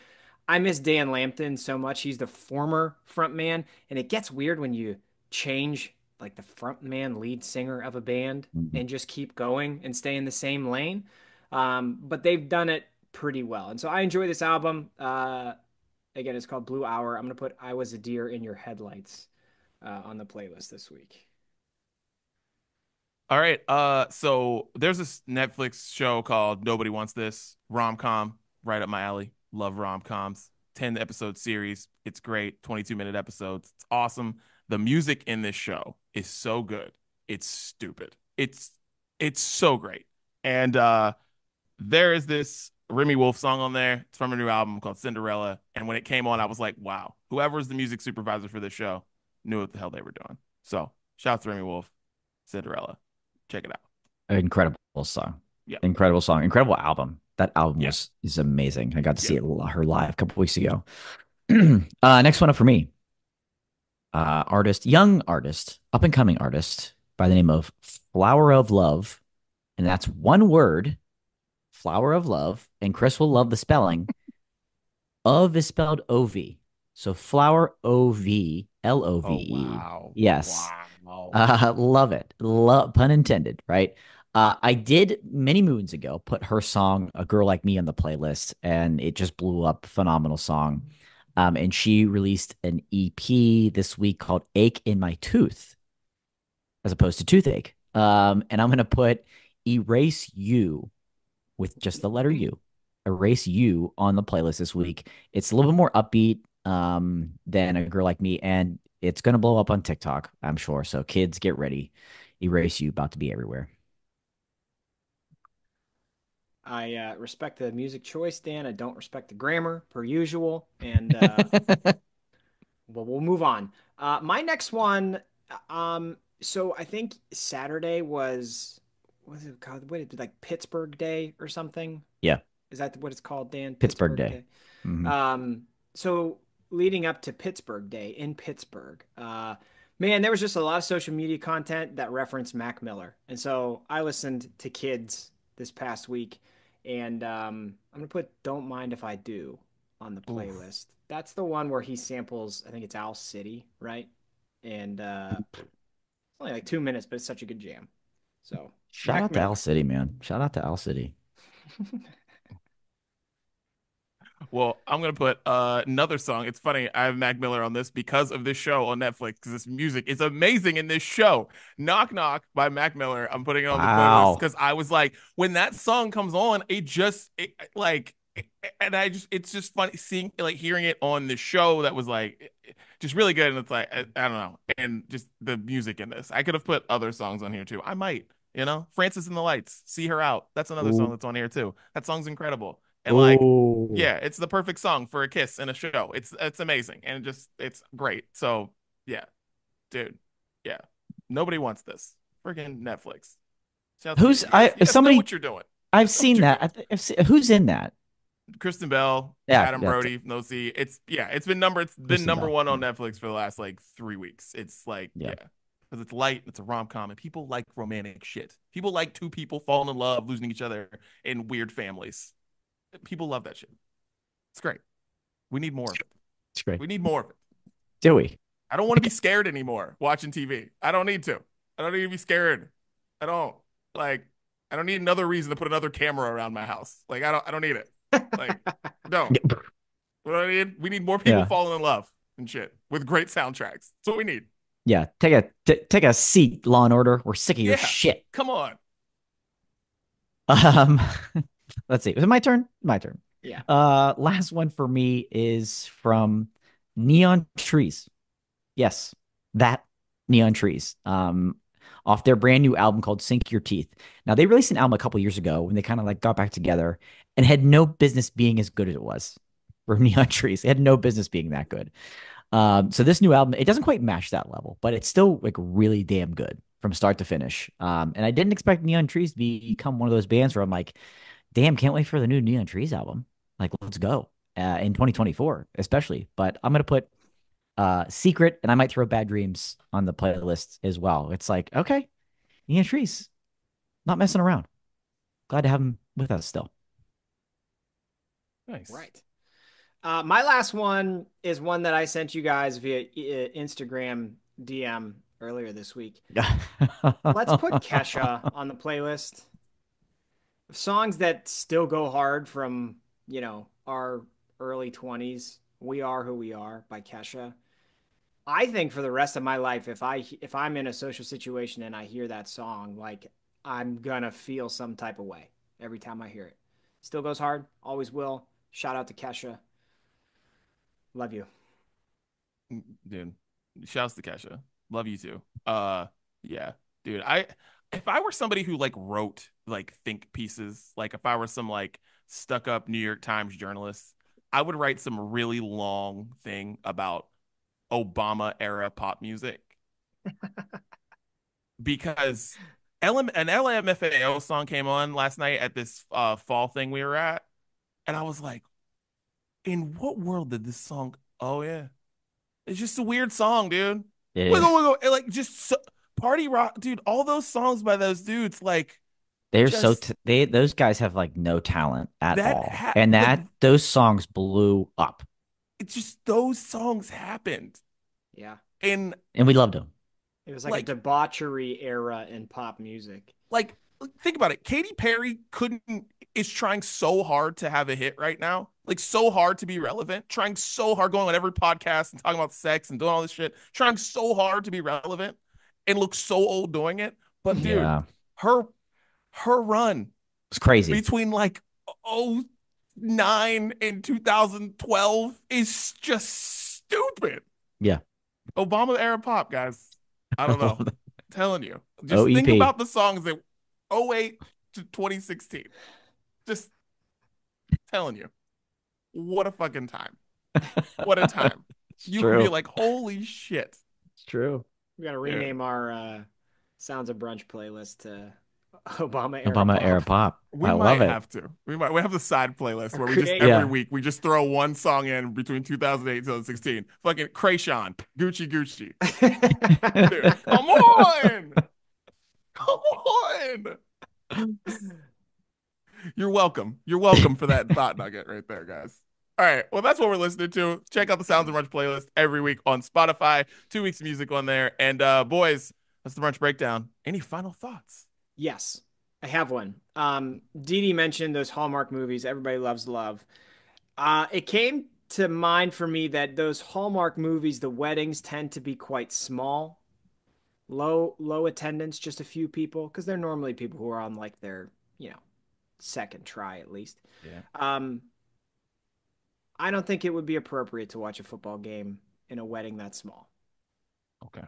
I miss Dan Lampton so much. He's the former frontman, and it gets weird when you change like the frontman lead singer of a band Mhm. and just keep going and stay in the same lane. But they've done it pretty well. And so I enjoy this album. Again, it's called Blue Hour. I'm going to put I Was a Deer in Your Headlights on the playlist this week. All right. So there's this Netflix show called Nobody Wants This, rom-com, right up my alley. Love rom-coms. 10 episode series. It's great. 22-minute episodes. It's awesome. The music in this show is so good. It's stupid. It's so great. And there is this Remy Wolf song on there. It's from a new album called Cinderella. And when it came on, I was like, wow, whoever's the music supervisor for this show knew what the hell they were doing. So shout out to Remy Wolf, Cinderella. Check it out. Incredible song. Yeah. Incredible song. Incredible album. That album Yeah. is amazing. I got to Yeah. see her live a couple weeks ago. Next one up for me. Young artist, up and coming artist by the name of Flower of Love. And that's one word, Flower of Love. And Chris will love the spelling. Of is spelled O-V. So Flower Oh, Ovele. wow. Yes. Wow. Love it. Love, pun intended, right? I did many moons ago put her song "A Girl Like Me" on the playlist, and it just blew up. Phenomenal song. And she released an EP this week called "Ache in My Tooth," as opposed to toothache. And I'm gonna put "Erase You" with just the letter U. Erase You on the playlist this week. It's a little bit more upbeat than A Girl Like Me, and it's gonna blow up on TikTok, I'm sure. So kids, get ready. Erase You about to be everywhere. I respect the music choice, Dan. I don't respect the grammar, per usual. And well, we'll move on. My next one. So I think Saturday was it called? What is it, like Pittsburgh Day or something? Yeah, Is that what it's called, Dan? Pittsburgh Pittsburgh Day. Day. Hmm. So leading up to Pittsburgh Day in Pittsburgh, Man, there was just a lot of social media content that referenced Mac Miller. And so I listened to Kids this past week, and I'm gonna put Don't Mind If I Do on the Oof. playlist. That's the one where he samples, I think it's Owl City, right? And it's only like 2 minutes, but it's such a good jam. So Shout Mac out to Owl Miller. City, man. Shout out to Owl City. Well, I'm gonna put another song. It's funny, I have Mac Miller on this because of this show on Netflix, because this music is amazing in this show. Knock Knock by Mac Miller. I'm putting it on the playlist Wow. because I was like, when that song comes on, and it's just funny seeing, like, hearing it on the show that was like just really good. And it's like, I don't know. And just the music in this. I could have put other songs on here too. I might, Frances and the Lights, See Her Out. That's another song Ooh. that's on here too. That song's incredible. And like, Ooh. yeah, it's the perfect song for a kiss in a show. It's amazing, and it's great. So yeah, dude, yeah, nobody wants this. Freaking Netflix. Shout out to you. Who's You guys know somebody what you're doing. I've Know what seen you're that. doing. Who's in that? Kristen Bell, Yeah, Adam that's it. Brody, no see. It's been Kristen number Bell. one Yeah. on Netflix for the last like 3 weeks. It's like, Yeah. yeah. Because it's light, it's a rom-com, and people like romantic shit. People like two people falling in love, losing each other in weird families. People love that shit. It's great. We need more of it. It's great. We need more of it. Do we? I don't want to be scared anymore watching TV. I don't need to. I don't need to be scared. I don't like I don't need another reason to put another camera around my house. Like I don't need it. Like don't. What do I need? We need more people Yeah. falling in love and shit with great soundtracks. That's what we need. Yeah. Take a seat, Law and Order. We're sick of your Yeah. shit. Come on. Um, let's see. Is it my turn? My turn. Yeah. Last one for me is from Neon Trees. Yes, that Neon Trees. Off their brand new album called Sink Your Teeth. Now they released an album a couple years ago when they kind of like got back together and had no business being as good as it was for Neon Trees. They had no business being that good. So this new album, it doesn't quite match that level, but it's still like really damn good from start to finish. And I didn't expect Neon Trees to become one of those bands where I'm like, damn, can't wait for the new Neon Trees album. Like, let's go in 2024, especially. But I'm gonna put Secret, and I might throw Bad Dreams on the playlist as well. It's like, okay, Neon Trees, not messing around. Glad to have him with us still. Nice. Right. My last one is one that I sent you guys via Instagram DM earlier this week. Let's put Kesha on the playlist. Songs that still go hard from, our early 20s. We Are Who We Are by Kesha. I think for the rest of my life, if I'm in a social situation and I hear that song, like I'm gonna feel some type of way every time I hear it. Still goes hard, always will. Shout out to Kesha. Love you. Dude. Shouts to Kesha. Love you too. Yeah. Dude, if I were somebody who like wrote like think pieces, like if I were some like stuck up New York Times journalist, I would write some really long thing about Obama era pop music, because an LMFAO song came on last night at this fall thing we were at, and I was like, in what world did this song? Oh yeah, it's just a weird song, dude. It Wiggle is. wiggle, and like just party rock, dude. All those songs by those dudes, like They're so just they those guys have like no talent at that all, and like that those songs blew up, it's just those songs happened, Yeah. and and we loved them. It was like a like debauchery era in pop music. like think about it. Katy Perry couldn't is trying so hard to have a hit right now. Like so hard to be relevant, trying so hard, going on every podcast and talking about sex and doing all this shit, trying so hard to be relevant and look so old doing it. But dude, Yeah, her her run it's crazy. between like oh 09 and 2012 is just stupid. Yeah. Obama era pop, guys. I don't know. I'm telling you. Just think OEP. about the songs that 08 to 2016. Just telling you. What a fucking time. What a time. It's You can be true. like, holy shit. It's true. We got to Dude. rename our Sounds of Brunch playlist to Obama era Obama era pop. pop. We I love might it. have to. We have the side playlist where we just Create. every Yeah. week we just throw one song in between 2008 and 2016. Fucking Krayshawn, Gucci Gucci. Dude, come on. Come on. You're welcome. You're welcome for that thought nugget right there, guys. All right. Well, that's what we're listening to. Check out the Sounds of Brunch playlist every week on Spotify. 2 weeks of music on there. And boys, that's the brunch breakdown. Any final thoughts? Yes, I have one. Dee Dee mentioned those Hallmark movies. Everybody loves love. It came to mind for me that those Hallmark movies, the weddings tend to be quite small, low attendance, just a few people, because they're normally people who are on like their, second try at least. Yeah. Um, I don't think it would be appropriate to watch a football game in a wedding that small. Okay.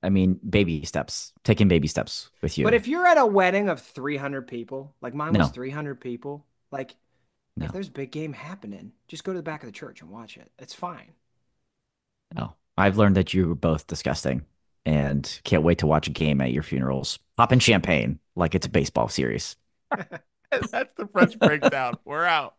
I mean, baby steps, taking baby steps with But you. if you're at a wedding of 300 people, like mine was No, 300 people, like if no, there's a big game happening, just go to the back of the church and watch it. It's fine. no. I've learned that you were both disgusting and can't wait to watch a game at your funerals. Popping champagne like it's a baseball series. That's the brunch breakdown. We're out.